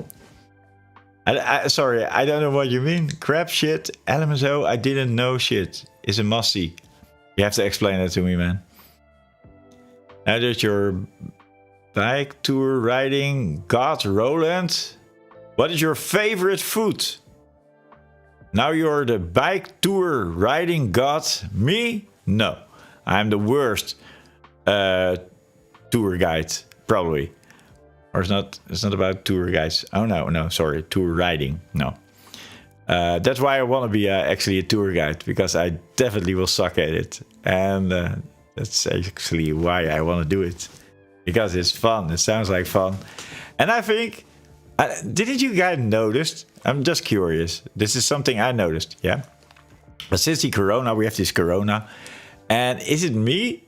Sorry, I don't know what you mean. Crap shit LMSO. I didn't know shit is a musty. You have to explain that to me, man. Now that you're bike tour riding god Roland, what is your favorite food? Now you're the bike tour riding god. Me? No. I'm the worst tour guide, probably. Or it's not about tour guides. Oh no, sorry, tour riding. No. That's why I want to be actually a tour guide, because I definitely will suck at it. And that's actually why I want to do it. Because it's fun. It sounds like fun. And I think, didn't you guys notice? I'm just curious. This is something I noticed, yeah? But since the corona, we have this corona. And is it me?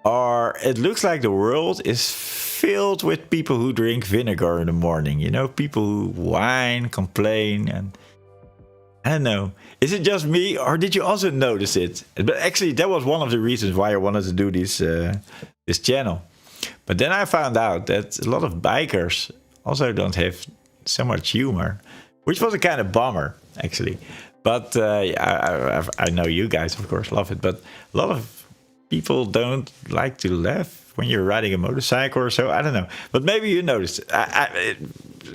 Or it looks like the world is filled with people who drink vinegar in the morning. You know, people who whine, complain, and I don't know. Is it just me, or did you also notice it? But actually, that was one of the reasons why I wanted to do this channel. But then I found out that a lot of bikers also don't have so much humor, which was a kind of bummer, actually. But I know you guys, of course, love it. But a lot of people don't like to laugh when you're riding a motorcycle or so. I don't know. But maybe you noticed.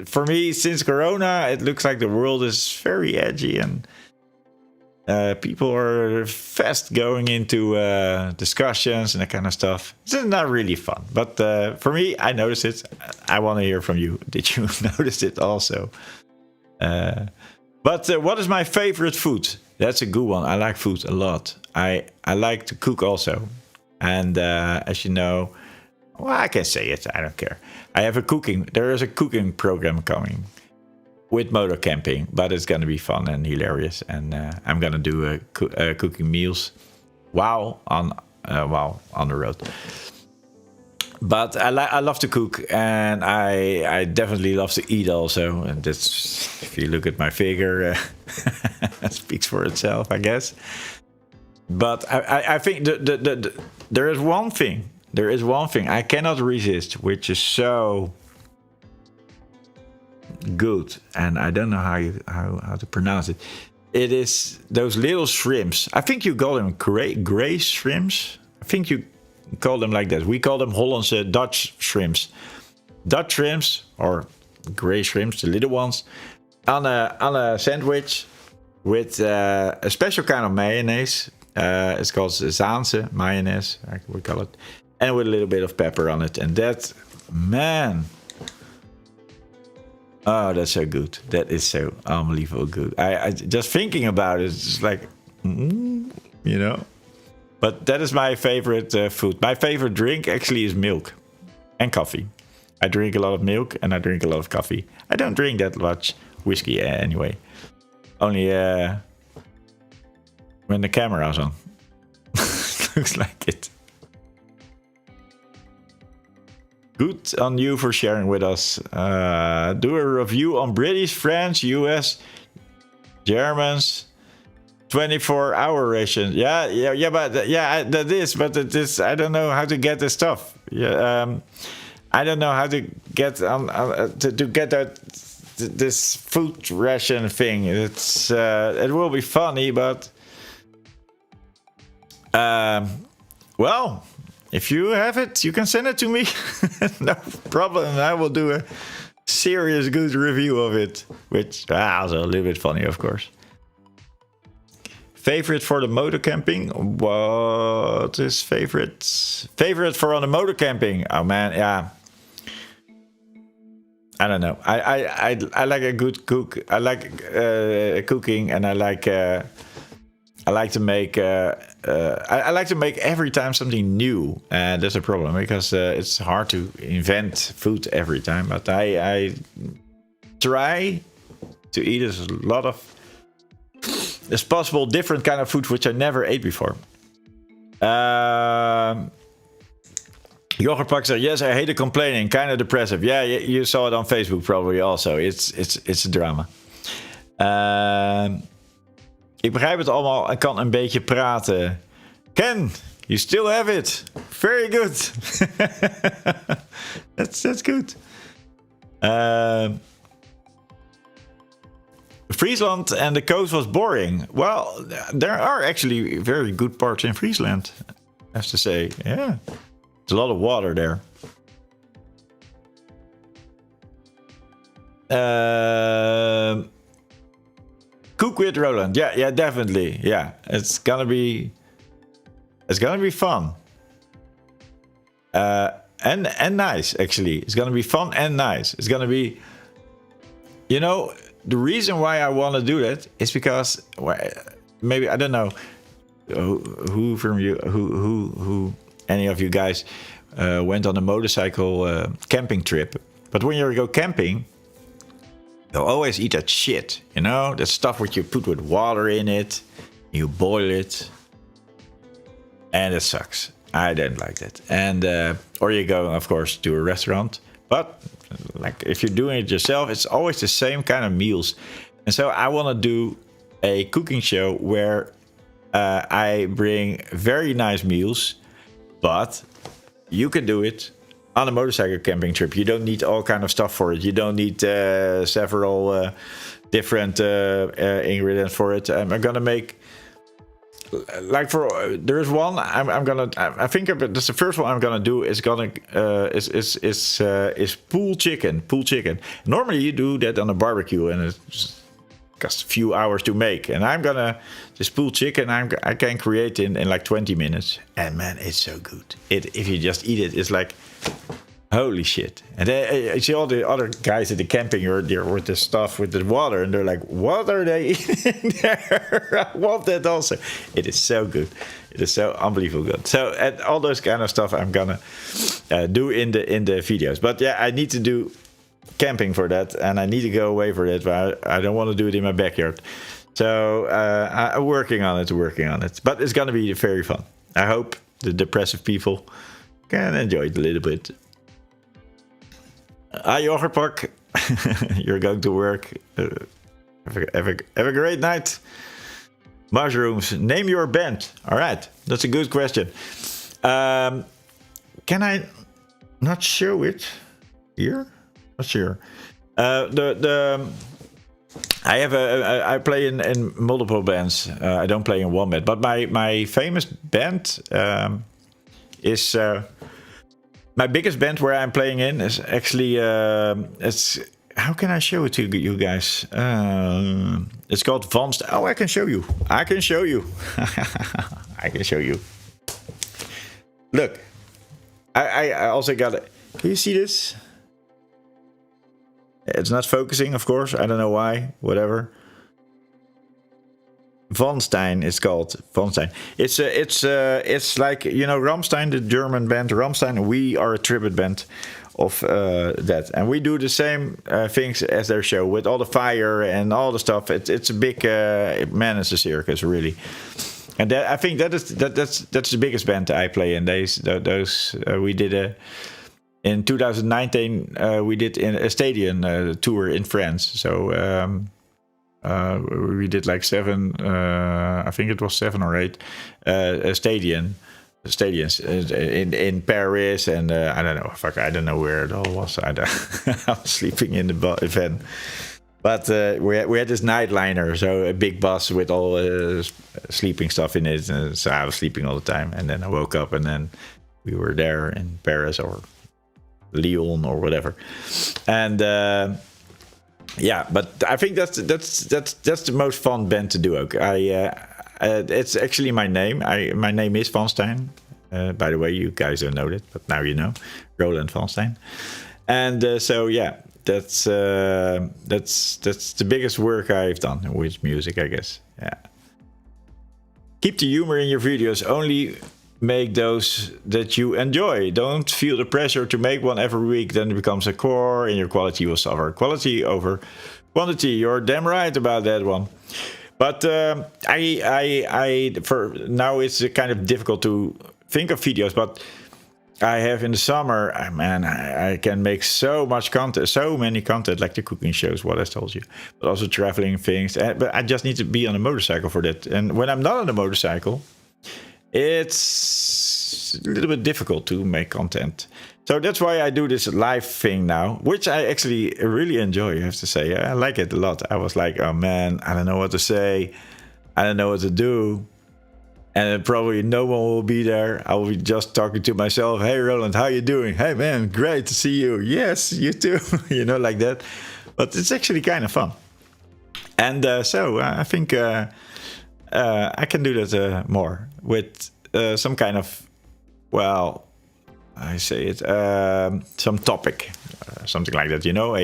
For me, since Corona, it looks like the world is very edgy and people are fast going into discussions and that kind of stuff. It's not really fun. But for me, I noticed it. I want to hear from you. Did you notice it also? But what is my favorite food? That's a good one. I like food a lot. I like to cook also. And as you know, well, I can say it. I don't care. There is a cooking program coming with motor camping, but it's going to be fun and hilarious. And I'm going to do cooking meals while on the road. But I love to cook, and I definitely love to eat also. And that's, if you look at my figure, that speaks for itself, I guess. But I think there is one thing. There is one thing I cannot resist, which is so good, and I don't know how to pronounce it. It is those little shrimps. I think you call them gray shrimps. I think you call them like that. We call them Hollandse Dutch shrimps. Dutch shrimps or gray shrimps, the little ones. on a sandwich with a special kind of mayonnaise. It's called Zaanse mayonnaise, I would call it, and with a little bit of pepper on it. And that, man, oh, that's so good. That is so unbelievable good. I just thinking about it, it's like, you know. But that is my favorite food. My favorite drink actually is milk and coffee. I drink a lot of milk and I drink a lot of coffee. I don't drink that much whiskey anyway. Only when the camera's on. Looks like it. Good on you for sharing with us. Do a review on British, French, US, Germans. 24-hour rations. Yeah, but that is. But it is. I don't know how to get this stuff. Yeah, I don't know how to get to get that this food ration thing. It's it will be funny, but well, if you have it, you can send it to me. No problem. I will do a serious good review of it, which also a little bit funny, of course. Favorite for the motor camping? What is favorite? Favorite for on the motor camping? Oh man, yeah. I don't know. I like a good cook. I like cooking, and I like to make. I like to make every time something new, and that's a problem because it's hard to invent food every time. But I try to eat as lot of as possible different kind of food which I never ate before. Jocherpak said, yes, I hate the complaining, kind of depressive. Yeah, you saw it on Facebook probably also. It's a drama. Ik begrijp het allemaal en kan een beetje praten. Ken, you still have it. Very good. That's good. Friesland and the coast was boring. Well, there are actually very good parts in Friesland, I have to say. Yeah, there's a lot of water there. Cook with Roland. Yeah, definitely. Yeah, it's gonna be fun. And nice, actually. It's gonna be fun and nice. It's gonna be, you know, the reason why I want to do that is because maybe I don't know who from you who any of you guys went on a motorcycle camping trip. But when you go camping, you always eat that shit, you know, that stuff which you put with water in it, you boil it, and it sucks. I don't like that. And or you go, of course, to a restaurant, but like if you're doing it yourself, it's always the same kind of meals. And so I want to do a cooking show where I bring very nice meals, but you can do it on a motorcycle camping trip. You don't need all kind of stuff for it. You don't need several different ingredients for it. I'm gonna make like there's one I think that's the first one I'm gonna do is pool chicken. Normally you do that on a barbecue and it's just a few hours to make, and I'm gonna just pull chicken. I can create in like 20 minutes, and man, it's so good. If you just eat it, it's like holy shit. And I see all the other guys at the camping are there with the stuff with the water, and they're like, what are they eating there? I want that also. It is so good. It is so unbelievable good. So and all those kind of stuff I'm gonna do in the videos. But yeah, I need to do camping for that, and I need to go away for that, but I don't want to do it in my backyard. So I'm working on it. But it's gonna be very fun. I hope the depressive people can enjoy it a little bit. Jocherpak, you're going to work. Have a great night. Mushrooms. Name your band. All right, that's a good question. Can I not show it here? Not sure. I play in multiple bands. I don't play in one band, but my famous band is my biggest band where I'm playing in is actually it's how can I show it to you guys? It's called Von Stein. Oh, I can show you. I can show you. I can show you. Look, I also got it. Can you see this? It's not focusing, of course. I don't know why. Whatever. Von Stein is called. Von Stein. It's like, you know, Rammstein, the German band Rammstein. We are a tribute band of that, and we do the same things as their show with all the fire and all the stuff. It's a big man. It's a circus, really. And that, I think that's the biggest band I play in. Those we did in 2019. We did in a stadium tour in France. So we did like 7. I think it was 7 or 8 stadiums in Paris, and I don't know. Fuck, I don't know where it all was. I was sleeping in the van. But we had this nightliner, so a big bus with all sleeping stuff in it. So I was sleeping all the time, and then I woke up, and then we were there in Paris or Lyon or whatever. And yeah, but I think that's the most fun band to do. Okay, it's actually my name. My name is Von Stein. By the way, you guys don't know it, but now you know, Roland Von Stein. And so yeah. That's the biggest work I've done with music, I guess. Yeah. Keep the humor in your videos. Only make those that you enjoy. Don't feel the pressure to make one every week. Then it becomes a core, and your quality will suffer. Quality over quantity. You're damn right about that one. But I for now it's kind of difficult to think of videos, but I have in the summer, man, I can make so much content, so many content, like the cooking shows, what I told you, but also traveling things. But I just need to be on a motorcycle for that. And when I'm not on a motorcycle, it's a little bit difficult to make content. So that's why I do this live thing now, which I actually really enjoy, I have to say. I like it a lot. I was like, oh man, I don't know what to say. I don't know what to do. And probably no one will be there. I will be just talking to myself. Hey, Roland, how you doing? Hey, man, great to see you. Yes, you too. You know, like that. But it's actually kind of fun. And so I think I can do that more with some kind of, well, I say it, some topic, something like that. You know,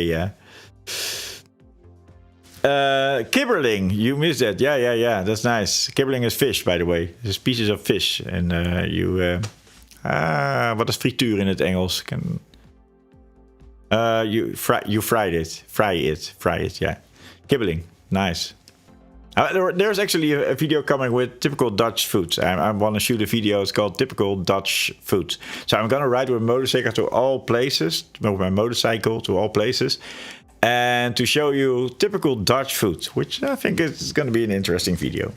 kibberling, you missed that. Yeah, that's nice. Kibberling is fish, by the way. It's pieces of fish. And wat is frituur in het Engels? You fry it, yeah. Kibberling, nice. There's actually a video coming with typical Dutch foods. I want to shoot a video. It's called Typical Dutch Foods. So I'm gonna ride with a motorcycle to all places, with my motorcycle to all places, and to show you typical Dutch food, which I think is going to be an interesting video.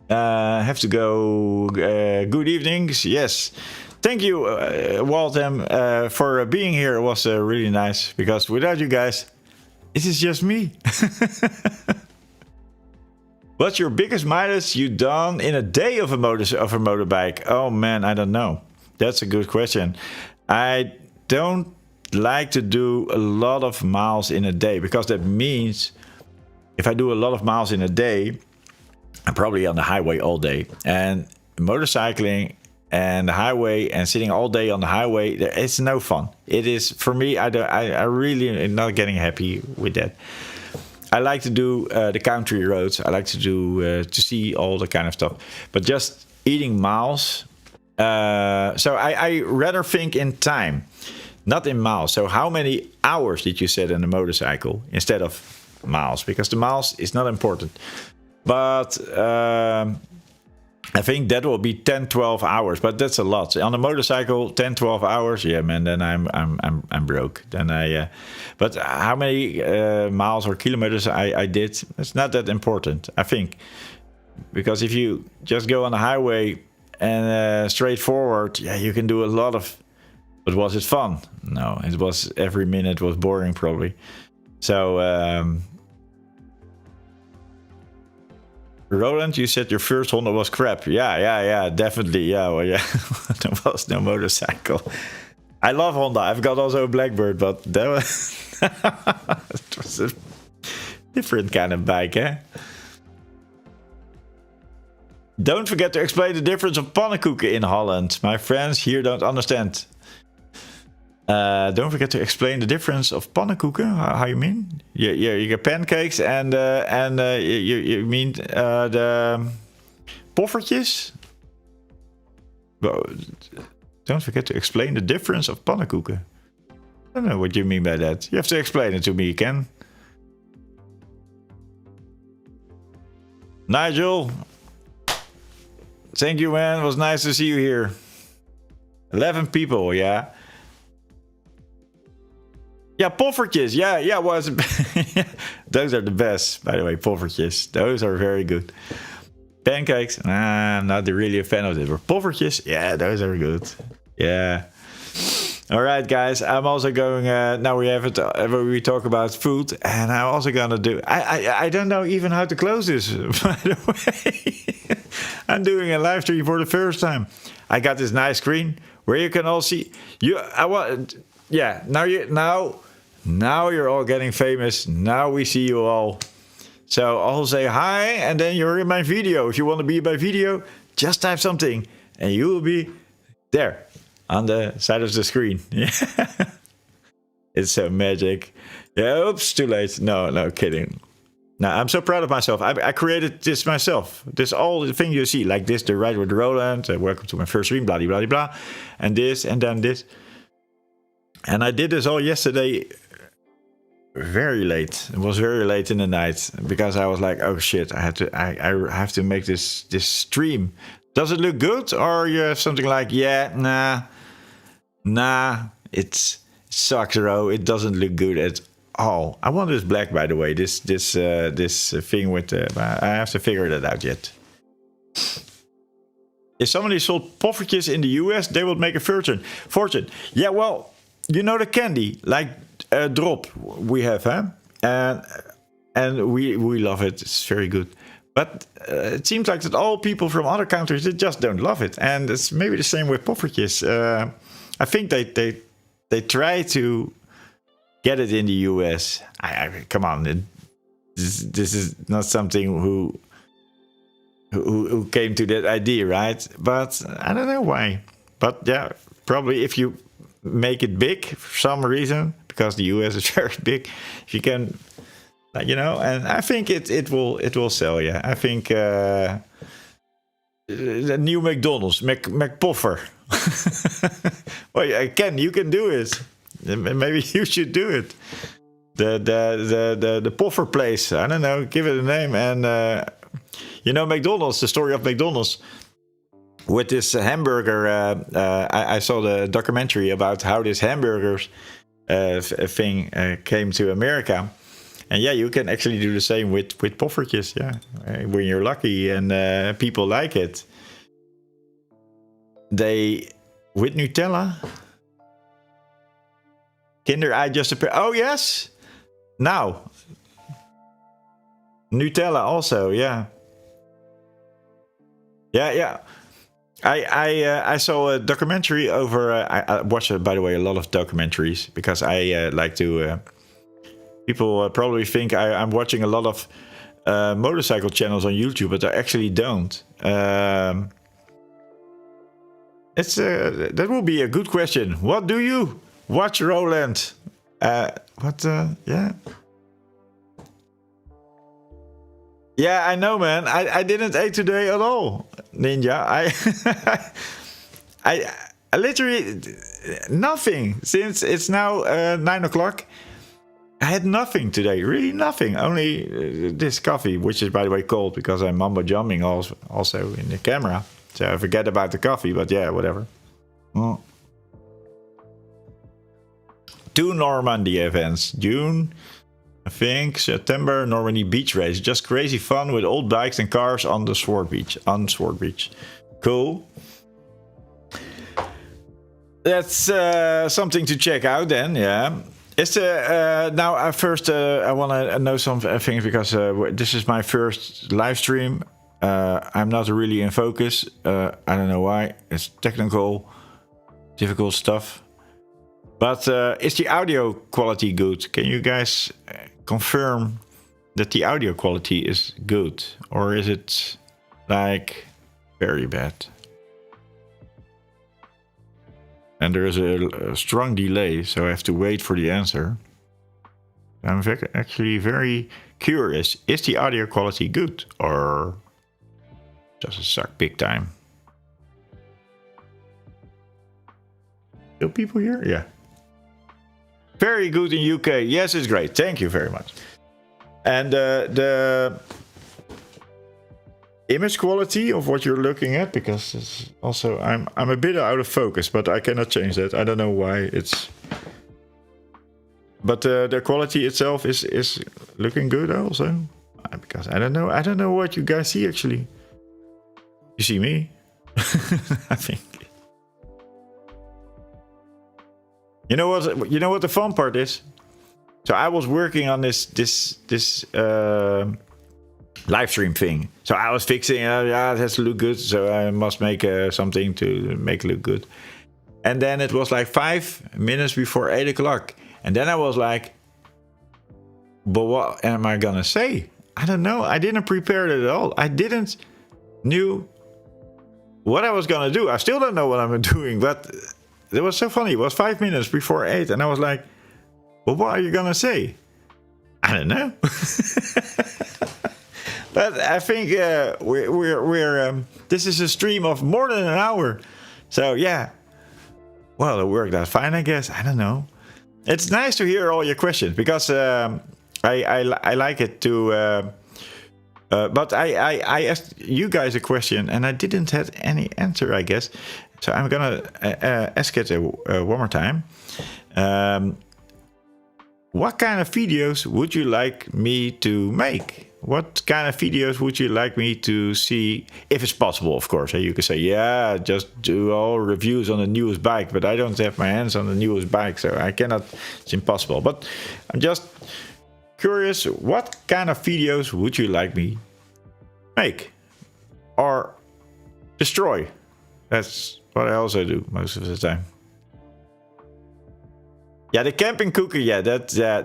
Have to go. Good evenings. Yes. Thank you, Waltham, for being here. It was really nice, because without you guys, it is just me. What's your biggest mileage you done in a day of a motorbike? Oh man, I don't know. That's a good question. I don't like to do a lot of miles in a day, because that means if I do a lot of miles in a day, I'm probably on the highway all day. And motorcycling and the highway and sitting all day on the highway, it's no fun. It is, for me, I really am not getting happy with that. I like to do the country roads. I like to do to see all the kind of stuff. But just eating miles, so I rather think in time, not in miles. So how many hours did you set in a motorcycle instead of miles? Because the miles is not important. But I think that will be 10-12 hours, but that's a lot. On a motorcycle, 10-12 hours, yeah, man. Then I'm broke. Then but how many miles or kilometers I did? It's not that important, I think, because if you just go on the highway and straight forward, yeah, you can do a lot of. But was it fun? No, it was. Every minute was boring, probably. So. Roland, you said your first Honda was crap. Yeah, definitely. Yeah, well, yeah. There was no motorcycle. I love Honda. I've got also a Blackbird, but that was, it was a different kind of bike, eh? Don't forget to explain the difference of pannenkoeken in Holland. My friends here don't understand. Don't forget to explain the difference of pannenkoeken. How you mean? Yeah, you get pancakes and you mean the poffertjes? Well, don't forget to explain the difference of pannenkoeken. I don't know what you mean by that. You have to explain it to me, Ken. Nigel, thank you, man. It was nice to see you here. 11 people, yeah. Yeah, poffertjes. Yeah, was those are the best, by the way. Poffertjes, those are very good. Pancakes, I'm not really a fan of it. But poffertjes, yeah, those are good. Yeah. All right, guys. I'm also going. Now we have it. We talk about food, and I'm also gonna do. I don't know even how to close this. By the way, I'm doing a live stream for the first time. I got this nice screen where you can all see you. I want. Yeah. Now you're all getting famous. Now we see you all. So I'll say hi, and then you're in my video. If you want to be in my video, just type something, and you will be there on the side of the screen. Yeah. It's so magic. Yeah, oops, too late. No, kidding. No, I'm so proud of myself. I created this myself. This all the thing you see, like this, the right with Roland. Welcome to my first stream, blah, blah, blah, blah. And this, and then this. And I did this all yesterday very late. It was very late in the night because I was like, oh shit, I have to make this stream. Does it look good? Or you have something like, yeah, nah, it sucks, bro. It doesn't look good at all. I want this black, by the way. This thing with I have to figure that out yet. If somebody sold poffertjes in the US, they would make a fortune. Yeah, well, you know the candy, like drop we have, huh? And we love it. It's very good. But it seems like that all people from other countries, they just don't love it. And it's maybe the same with poffertjes. I think they try to get it in the US. Come on, this is not something who came to that idea, right? But I don't know why. But yeah, probably if you make it big for some reason, because the US is very big, if you can, you know, and I think it will sell. Yeah, I think the new McDonald's McPoffer. Well, Ken, you can do it. Maybe you should do it. The Poffer place. I don't know. Give it a name. And you know, McDonald's. The story of McDonald's with this hamburger. I saw the documentary about how this hamburgers thing came to America. And yeah, you can actually do the same with poffertjes. Yeah, when you're lucky and people like it. With Nutella. Kinder Eye just appear. Oh yes, now Nutella also. Yeah. I saw a documentary over. I watch, by the way, a lot of documentaries because I like to. People probably think I'm watching a lot of motorcycle channels on YouTube, but I actually don't. That will be a good question. What do you watch, Roland? Yeah. Yeah, I know, man. I didn't eat today at all, Ninja. I literally nothing since it's now 9 o'clock. I had nothing today, really nothing. Only this coffee, which is, by the way, cold because I'm mumbo jumping also in the camera. So I forget about the coffee, but yeah, whatever. Mm. 2 Normandy events. June, I think, September, Normandy beach race. Just crazy fun with old bikes and cars on the Sword Beach. Cool. That's something to check out then, yeah. It's now I want to know some things because this is my first live stream. I'm not really in focus. I don't know why. It's technical, difficult stuff. But is the audio quality good? Can you guys confirm that the audio quality is good? Or is it like very bad? And there is a strong delay, so I have to wait for the answer. I'm actually very curious. Is the audio quality good? Or does it suck big time? Still people here? Yeah. Very good in UK. Yes, it's great. Thank you very much. And the image quality of what you're looking at, because it's also I'm a bit out of focus, but I cannot change that. I don't know why it's. But the quality itself is looking good also, because I don't know what you guys see actually. You see me? I think. You know what the fun part is? So I was working on this live stream thing. So I was fixing, yeah, it has to look good. So I must make something to make it look good. And then it was like 5 minutes before 8 o'clock. And then I was like, but what am I gonna say? I don't know. I didn't prepare it at all. I didn't knew what I was gonna do. I still don't know what I'm doing, but it was so funny. It was 5 minutes before 8, and I was like, well, what are you gonna say? I don't know. But I think we're this is a stream of more than an hour. So yeah. Well, it worked out fine, I guess. I don't know. It's nice to hear all your questions, because I like it to. But I asked you guys a question and I didn't have any answer, I guess. So I'm gonna ask it one more time. What kind of videos would you like me to make? What kind of videos would you like me to see, if it's possible, of course? You can say, yeah, just do all reviews on the newest bike, but I don't have my hands on the newest bike, so I cannot, it's impossible. But I'm just curious, what kind of videos would you like me make? Or destroy? That's what I also do most of the time. Yeah, the camping cooking, yeah,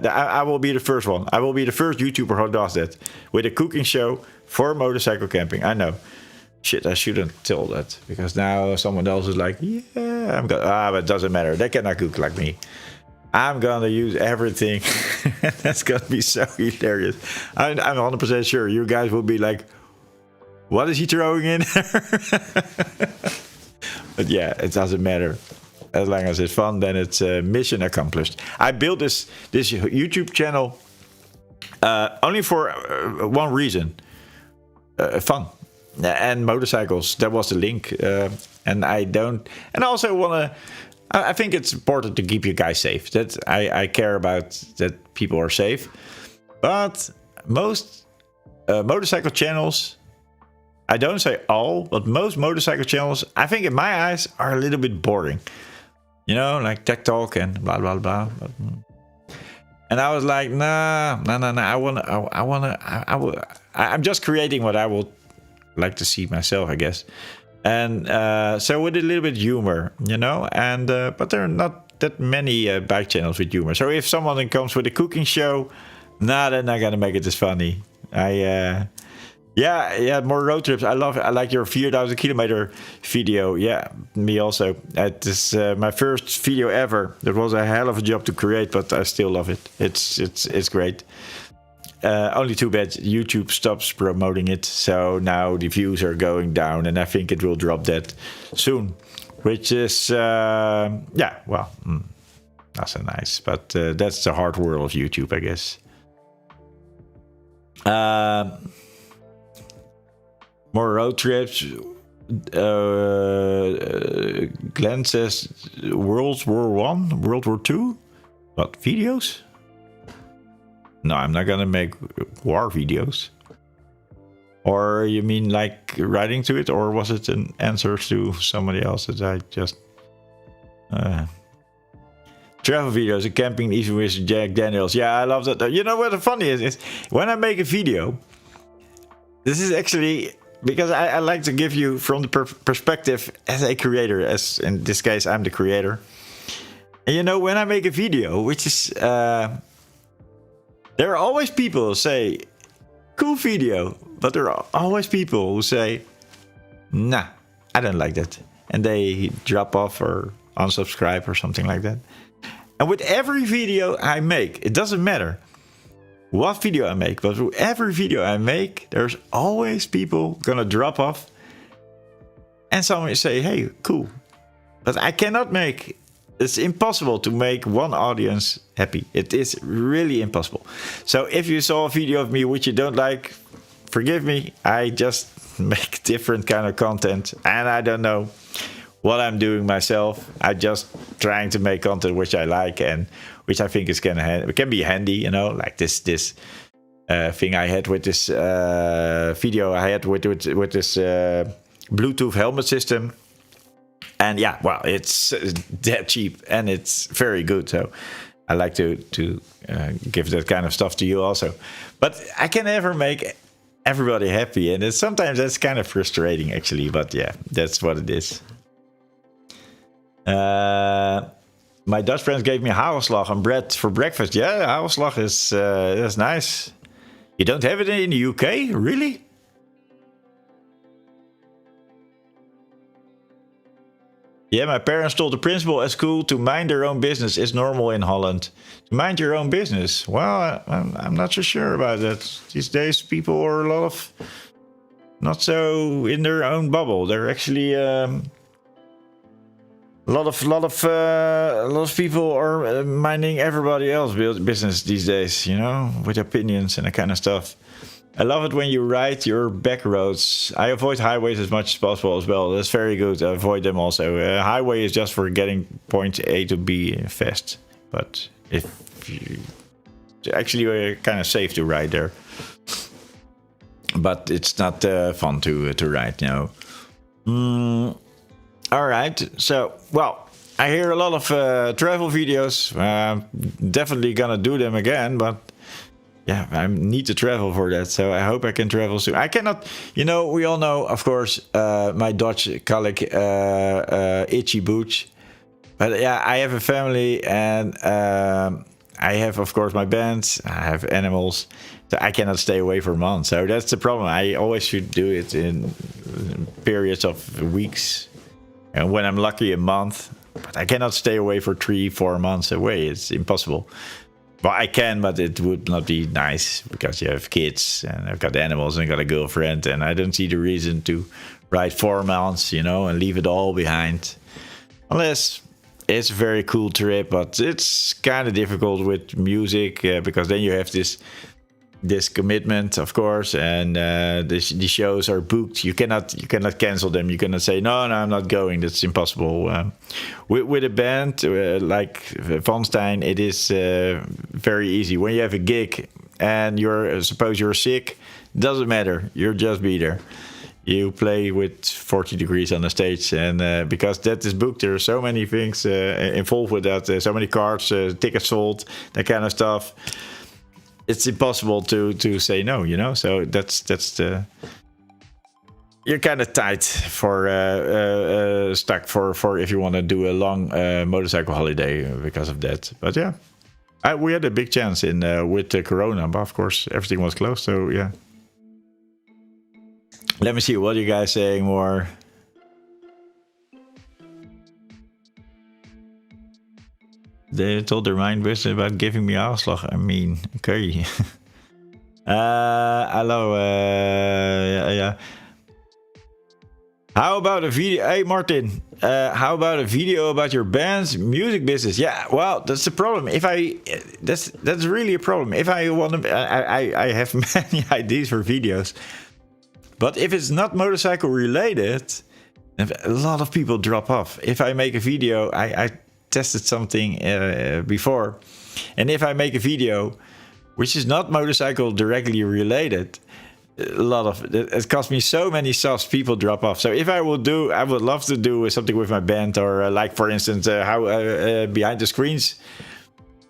I will be the first one. I will be the first YouTuber who does that. With a cooking show for motorcycle camping. I know. Shit, I shouldn't tell that. Because now someone else is like, yeah, but it doesn't matter. They cannot cook like me. I'm gonna use everything. That's gonna be so hilarious. I'm 100% sure you guys will be like, what is he throwing in there? But yeah, it doesn't matter. As long as it's fun, then it's mission accomplished. I built this YouTube channel only for one reason. Fun. And motorcycles. That was the link. And I don't... And I also want to... I think it's important to keep you guys safe. That I care about that people are safe. But most motorcycle channels... I don't say all, but most motorcycle channels, I think in my eyes, are a little bit boring. You know, like Tech Talk and blah, blah, blah. And I was like, nah. I'm just creating what I would like to see myself, I guess. And so with a little bit humor, you know, and but there are not that many bike channels with humor. So if someone comes with a cooking show, nah, they're not gonna make it as funny. Yeah, more road trips. I like your 4,000 kilometer video. Yeah, me also. It is my first video ever. That was a hell of a job to create, but I still love it. It's great. Only too bad YouTube stops promoting it, so now the views are going down, and I think it will drop that soon. Which is yeah, well, not so nice, but that's the hard world of YouTube, I guess. More road trips. Glenn says World War One, World War Two. What, videos? No, I'm not gonna make war videos. Or you mean like writing to it, or was it an answer to somebody else that I just travel videos and camping even with Jack Daniels? Yeah, I love that. You know what the funny is when I make a video, this is actually because I like to give you from the perspective as a creator, as in this case I'm the creator. And you know, when I make a video, which is there are always people who say, cool video, but there are always people who say, nah, I don't like that. And they drop off or unsubscribe or something like that. And with every video I make, it doesn't matter what video I make, but with every video I make, there's always people gonna drop off. And someone say, hey, cool. But I cannot make, it's impossible to make one audience happy. It is really impossible. So if you saw a video of me which you don't like, forgive me. I just make different kind of content and I don't know what I'm doing myself. I'm just trying to make content which I like and which I think is can be handy, you know, like this thing I had with this video I had with this Bluetooth helmet system. And yeah, well, it's dead cheap and it's very good. So I like to give that kind of stuff to you also. But I can never make everybody happy, and sometimes that's kind of frustrating actually. But yeah, that's what it is. My Dutch friends gave me hagelslag and bread for breakfast. Yeah, hagelslag is that's nice. You don't have it in the UK, really? Yeah, my parents told the principal at school to mind their own business is normal in Holland. To mind your own business. Well, I'm not so sure about that. These days, people are a lot of not so in their own bubble. They're actually a lot of people are minding everybody else's business these days. You know, with opinions and that kind of stuff. I love it when you ride your back roads. I avoid highways as much as possible as well. That's very good. I avoid them also. Highway is just for getting point A to B fast. But if you actually kind of safe to ride there. But it's not fun to ride, you know. All right. So, well, I hear a lot of travel videos. I'm definitely gonna do them again, but yeah, I need to travel for that, so I hope I can travel soon. I cannot, you know, we all know, of course, my Dutch colleague, Itchy Booch. But yeah, I have a family and I have, of course, my band, I have animals, so I cannot stay away for months. So that's the problem. I always should do it in periods of weeks, and when I'm lucky, a month. But I cannot stay away for 3-4 months away. It's impossible. Well, I can, but it would not be nice because you have kids and I've got animals and I've got a girlfriend and I don't see the reason to ride 4 months, you know, and leave it all behind. Unless it's a very cool trip, but it's kind of difficult with music because then you have this commitment, of course, and the shows are booked. You cannot cancel them. You cannot say no, I'm not going. That's impossible. With a band like Van Stein, it is very easy. When you have a gig and suppose you're sick, doesn't matter. You'll just be there. You play with 40 degrees on the stage, and because that is booked, there are so many things involved with that. So many cards, tickets sold, that kind of stuff. It's impossible to say no, you know. So that's the you're kind of tight for stuck for if you want to do a long motorcycle holiday because of that. But yeah, we had a big chance in with the Corona, but of course everything was closed. So yeah. Let me see what are you guys saying more. They told their mind business about giving me afslag. I mean, okay. Hello. Yeah. How about a video? Hey, Martin. How about a video about your band's music business? Yeah. Well, that's the problem. That's really a problem. If I want to, I have many ideas for videos, but if it's not motorcycle related, a lot of people drop off. If I make a video, I tested something before, and if I make a video which is not motorcycle directly related, it cost me so many subs, people drop off. So if I would love to do something with my band, or like for instance how behind the screens,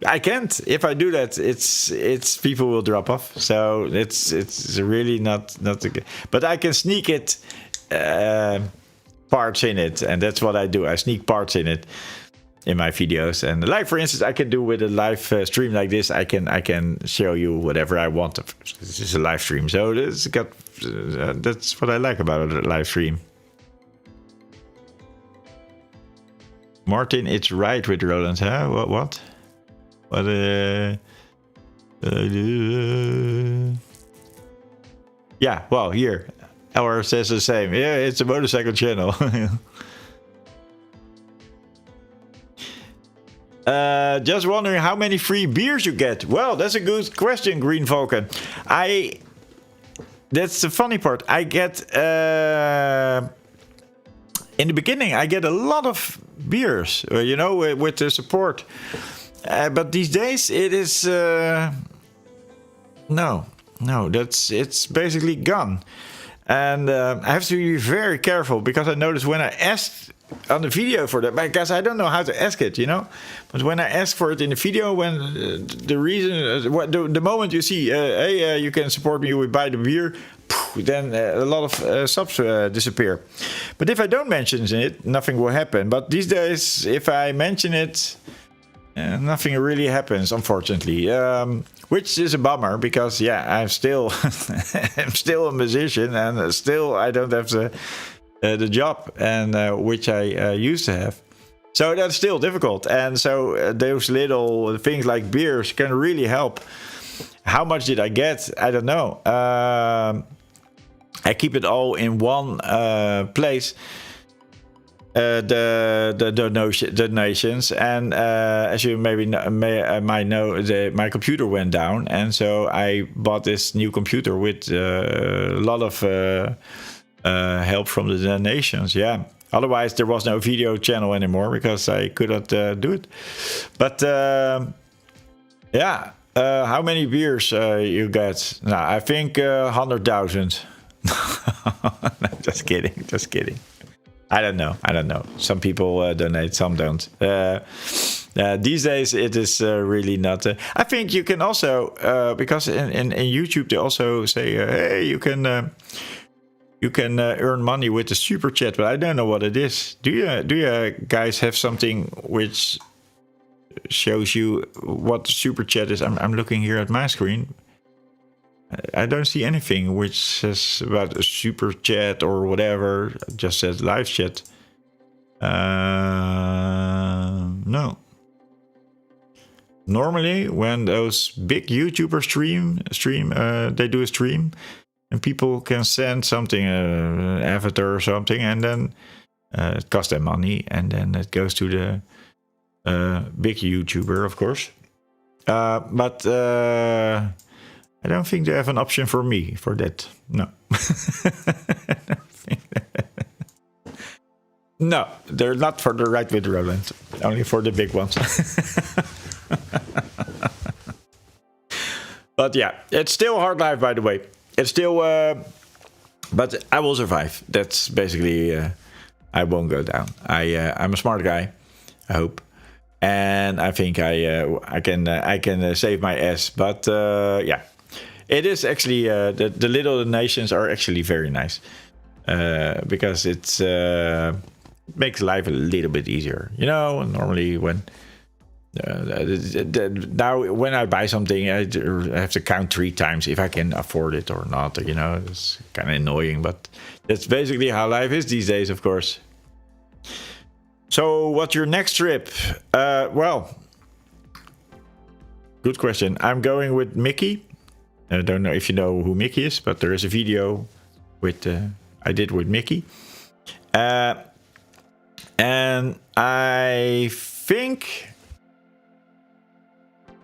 I can't. If I do that, it's people will drop off. So it's really not but I can sneak it parts in it, and that's what I do. I sneak parts in it. in my videos. And like, for instance, I can do with a live stream like this. I can show you whatever I want. This is a live stream, so that's what I like about a live stream. Martin, it's right with Roland, huh? What? Yeah, well, here. Our says the same. Yeah, it's a motorcycle channel. Just wondering how many free beers you get. Well, that's a good question, Green Vulcan. That's the funny part. I get... in the beginning, I get a lot of beers, you know, with the support. But these days, it is... No, it's basically gone. And I have to be very careful, because I noticed when I asked on the video for that, because I don't know how to ask it, you know. But when I asked for it in the video, when the reason, the moment you see, hey, you can support me with buy the beer, then a lot of subs disappear. But if I don't mention it, nothing will happen. But these days, if I mention it, nothing really happens, unfortunately. Which is a bummer, because yeah, I'm still I'm still a musician, and still I don't have the job and which I used to have. So that's still difficult. And so those little things like beers can really help. How much did I get? I don't know. I keep it all in one place. The donations, and as you maybe might know, my computer went down, and so I bought this new computer with a lot of help from the donations. Yeah, otherwise there was no video channel anymore, because I couldn't do it. But yeah, how many beers you get? No, I think 100,000. Just kidding. I don't know. Some people donate, some don't. These days, it is really not. I think you can also, because in YouTube they also say, hey, you can earn money with the super chat, but I don't know what it is. Do you guys have something which shows you what the super chat is? I'm looking here at my screen. I don't see anything which says about a super chat or whatever. It just says live chat. No. Normally, when those big YouTubers stream, they do a stream, and people can send something, an avatar or something, and then it costs them money, and then it goes to the big YouTuber, of course. But I don't think they have an option for me for that. No. No, they're not for the right with Roland. Only for the big ones. But yeah, it's still a hard life, by the way. It's still... but I will survive. That's basically... I won't go down. I'm a smart guy, I hope. And I think I can save my ass. But yeah. It is actually, the little donations are actually very nice. Because it's makes life a little bit easier. You know, normally when... now, when I buy something, I have to count 3 times if I can afford it or not. You know, it's kind of annoying. But that's basically how life is these days, of course. So, what's your next trip? Well, good question. I'm going with Mickey. I don't know if you know who Mickey is, but there is a video with I did with Mickey. And I think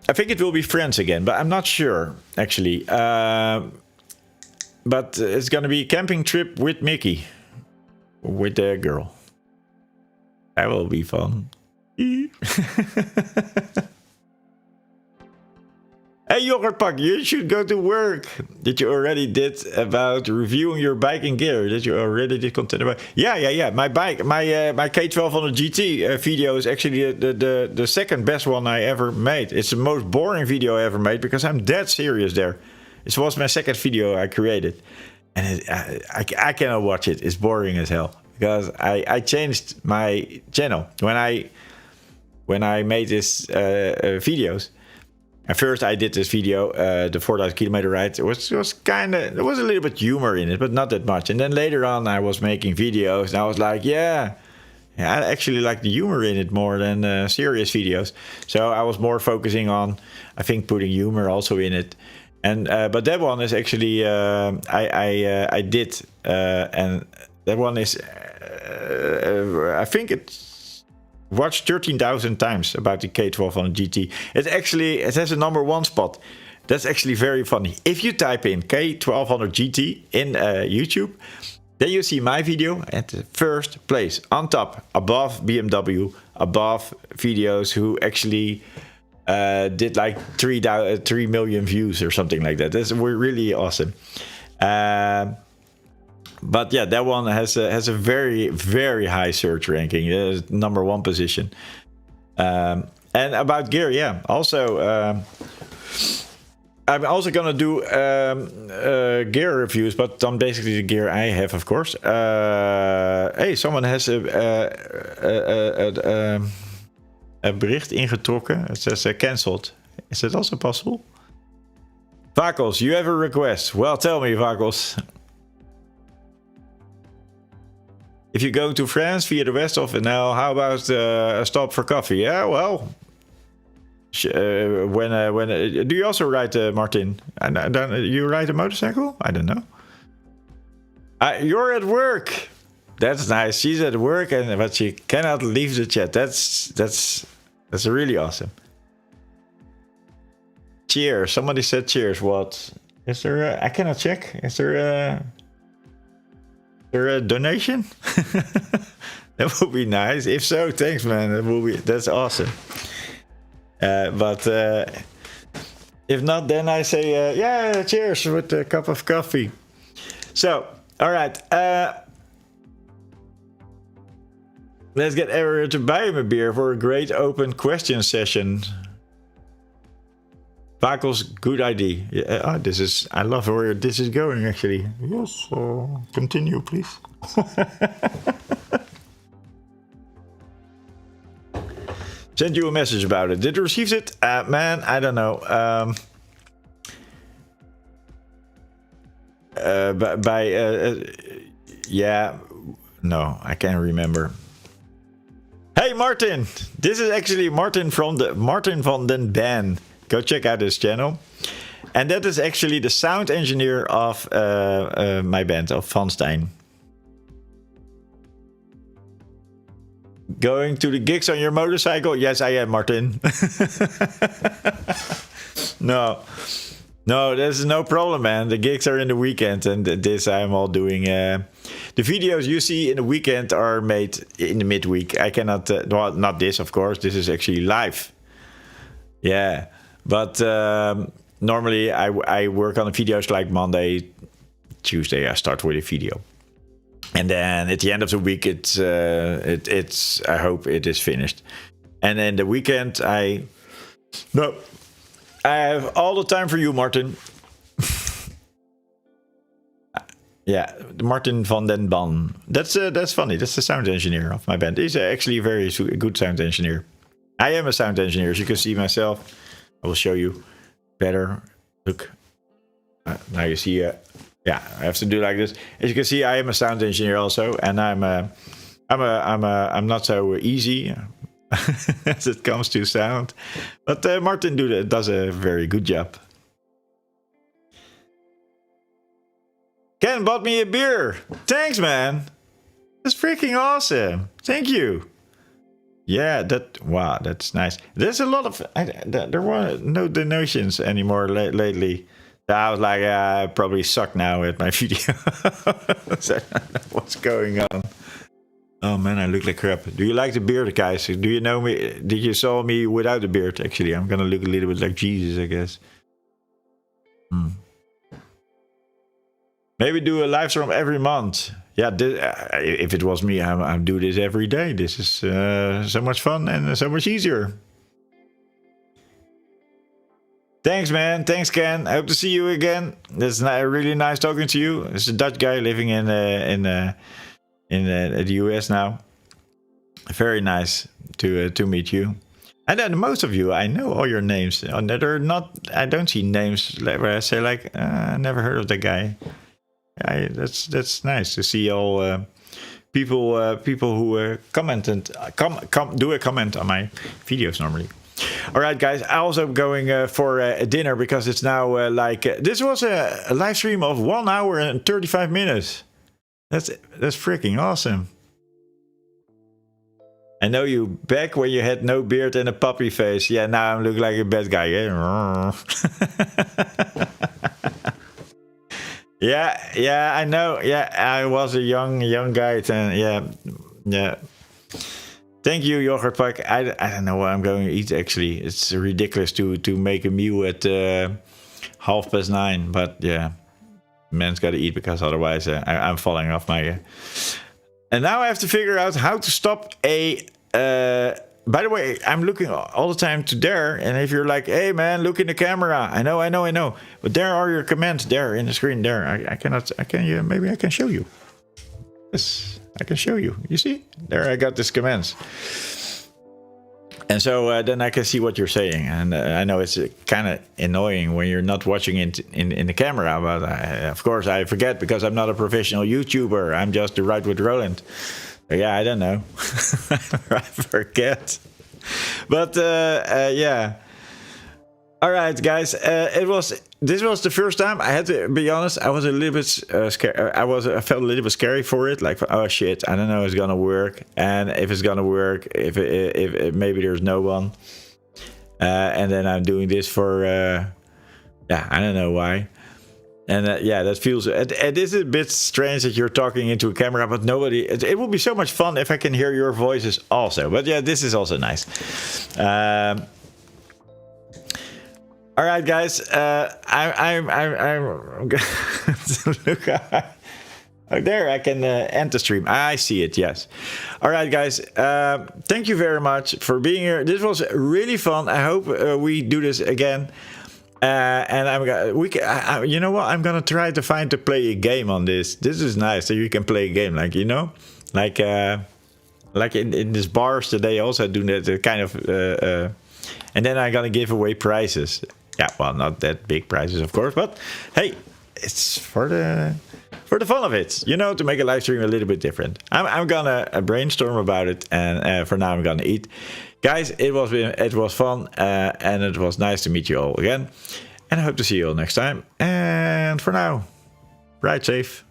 it will be friends again, but I'm not sure, actually. But it's going to be a camping trip with Mickey. With the girl. That will be fun. Hey, Jorgerpak, you should go to work. Did you already did about reviewing your bike and gear? Did you already did content about? Yeah. My bike, my K1200 GT video is actually the second best one I ever made. It's the most boring video I ever made because I'm dead serious there. It was my second video I created, and I cannot watch it. It's boring as hell because I changed my channel when I when I made this videos. At first, I did this video, the 4,000 kilometer ride. It was kind of, there was a little bit humor in it, but not that much. And then later on, I was making videos, and I was like, yeah, I actually like the humor in it more than serious videos. So I was more focusing on, I think, putting humor also in it. And but that one is actually I did, and that one is I think it's watched 13,000 times about the K1200 GT. It has a #1 spot. That's actually very funny. If you type in K1200 GT in YouTube, then you see my video at the first place, on top, above BMW, above videos who actually did like 3 million views or something like that. That's really awesome. But yeah, that one has a very, very high search ranking. #1 position. And about gear, yeah. Also, I'm also gonna do gear reviews, but on basically the gear I have, of course. Hey, someone has a bericht ingetrokken. It says cancelled. Is that also possible? Vakels, you have a request. Well, tell me, Vakels. If you're going to France via the west of NL, how about a stop for coffee? Yeah, well, when do you also ride, Martin? You ride a motorcycle? I don't know. You're at work. That's nice. She's at work, but she cannot leave the chat. That's really awesome. Cheers. Somebody said cheers. What? Is there? I cannot check. Is there a donation? That would be nice. If so, thanks, man. That's awesome. But if not, then I say yeah, cheers with a cup of coffee. So, all right. Let's get everyone to buy him a beer for a great open question session. Vakels, good idea. Yeah, I love where this is going, actually. Yes, continue, please. Send you a message about it. Did you receive it? Man, I don't know. Yeah, no, I can't remember. Hey, Martin! This is actually Martin van den Ban. Go check out his channel. And that is actually the sound engineer of my band, of Van Stein. Going to the gigs on your motorcycle? Yes, I am, Martin. No, there's no problem, man. The gigs are in the weekend, and this I'm all doing. The videos you see in the weekend are made in the midweek. I cannot, well, not this, of course. This is actually live. Yeah. But normally I work on the videos like Monday, Tuesday I start with a video. And then at the end of the week it's I hope it is finished. And then the weekend I have all the time for you, Martin. Yeah, Martin van den Ban. That's funny. That's the sound engineer of my band. He's actually a very good sound engineer. I am a sound engineer, as you can see myself. I will show you better. Look, now you see. Yeah, I have to do like this. As you can see, I am a sound engineer also, and I'm not so easy as it comes to sound. But Martin does a very good job. Ken bought me a beer. Thanks, man. That's freaking awesome. Thank you. Yeah, wow, that's nice. There's a lot of there were no donations anymore lately. I was like, I probably suck now at my video. So, what's going on? Oh man, I look like crap. Do you like the beard, guys? Do you know me? Did you saw me without the beard? Actually, I'm gonna look a little bit like Jesus, I guess. Maybe do a live stream every month. Yeah, if it was me, I'd do this every day. This is so much fun and so much easier. Thanks, man. Thanks, Ken. I hope to see you again. It's really nice talking to you. It's a Dutch guy living in the US now. Very nice to meet you. And then most of you, I know all your names. They're not. I don't see names where I say like, I never heard of that guy. That's nice to see all people who comment and do a comment on my videos normally. All right, guys. I also going for dinner because it's now this was a live stream of 1 hour and 35 minutes. That's freaking awesome. I know you back when you had no beard and a puppy face. Yeah, now I look like a bad guy. Yeah, I know. Yeah, I was a young guy then. Yeah. Thank you, Yogurt Pack. I don't know what I'm going to eat actually. It's ridiculous to make a meal at 9:30, but yeah, man's got to eat because otherwise I'm falling off my. And now I have to figure out how to stop a. By the way, I'm looking all the time to there, and if you're like, "Hey man, look in the camera," I know, but there are your comments there in the screen. There, I cannot. Maybe I can show you. Yes, I can show you. You see, there I got this comments, and so then I can see what you're saying. And I know it's kind of annoying when you're not watching it in the camera, but of course I forget because I'm not a professional YouTuber. I'm just the Right with Roland. Yeah, I don't know. I forget. But yeah. All right, guys. This was the first time. I had to be honest. I was a little bit scared. I felt a little bit scary for it. Like, oh shit, I don't know if it's gonna work. And if it's gonna work, if maybe there's no one. And then I'm doing this for yeah, I don't know why. And yeah, that feels. It is a bit strange that you're talking into a camera, but nobody. It would be so much fun if I can hear your voices also. But yeah, this is also nice. All right, guys. I'm look. There, I can end the stream. I see it. Yes. All right, guys. Thank you very much for being here. This was really fun. I hope we do this again. And you know what? I'm gonna try to play a game on this. This is nice, so you can play a game, like like in these bars that they also do that kind of. And then I'm gonna give away prizes. Yeah, well, not that big prizes, of course, but hey, it's for the fun of it, you know, to make a live stream a little bit different. I'm gonna brainstorm about it, and for now I'm gonna eat. Guys, it was fun, and it was nice to meet you all again. And I hope to see you all next time. And for now, ride safe.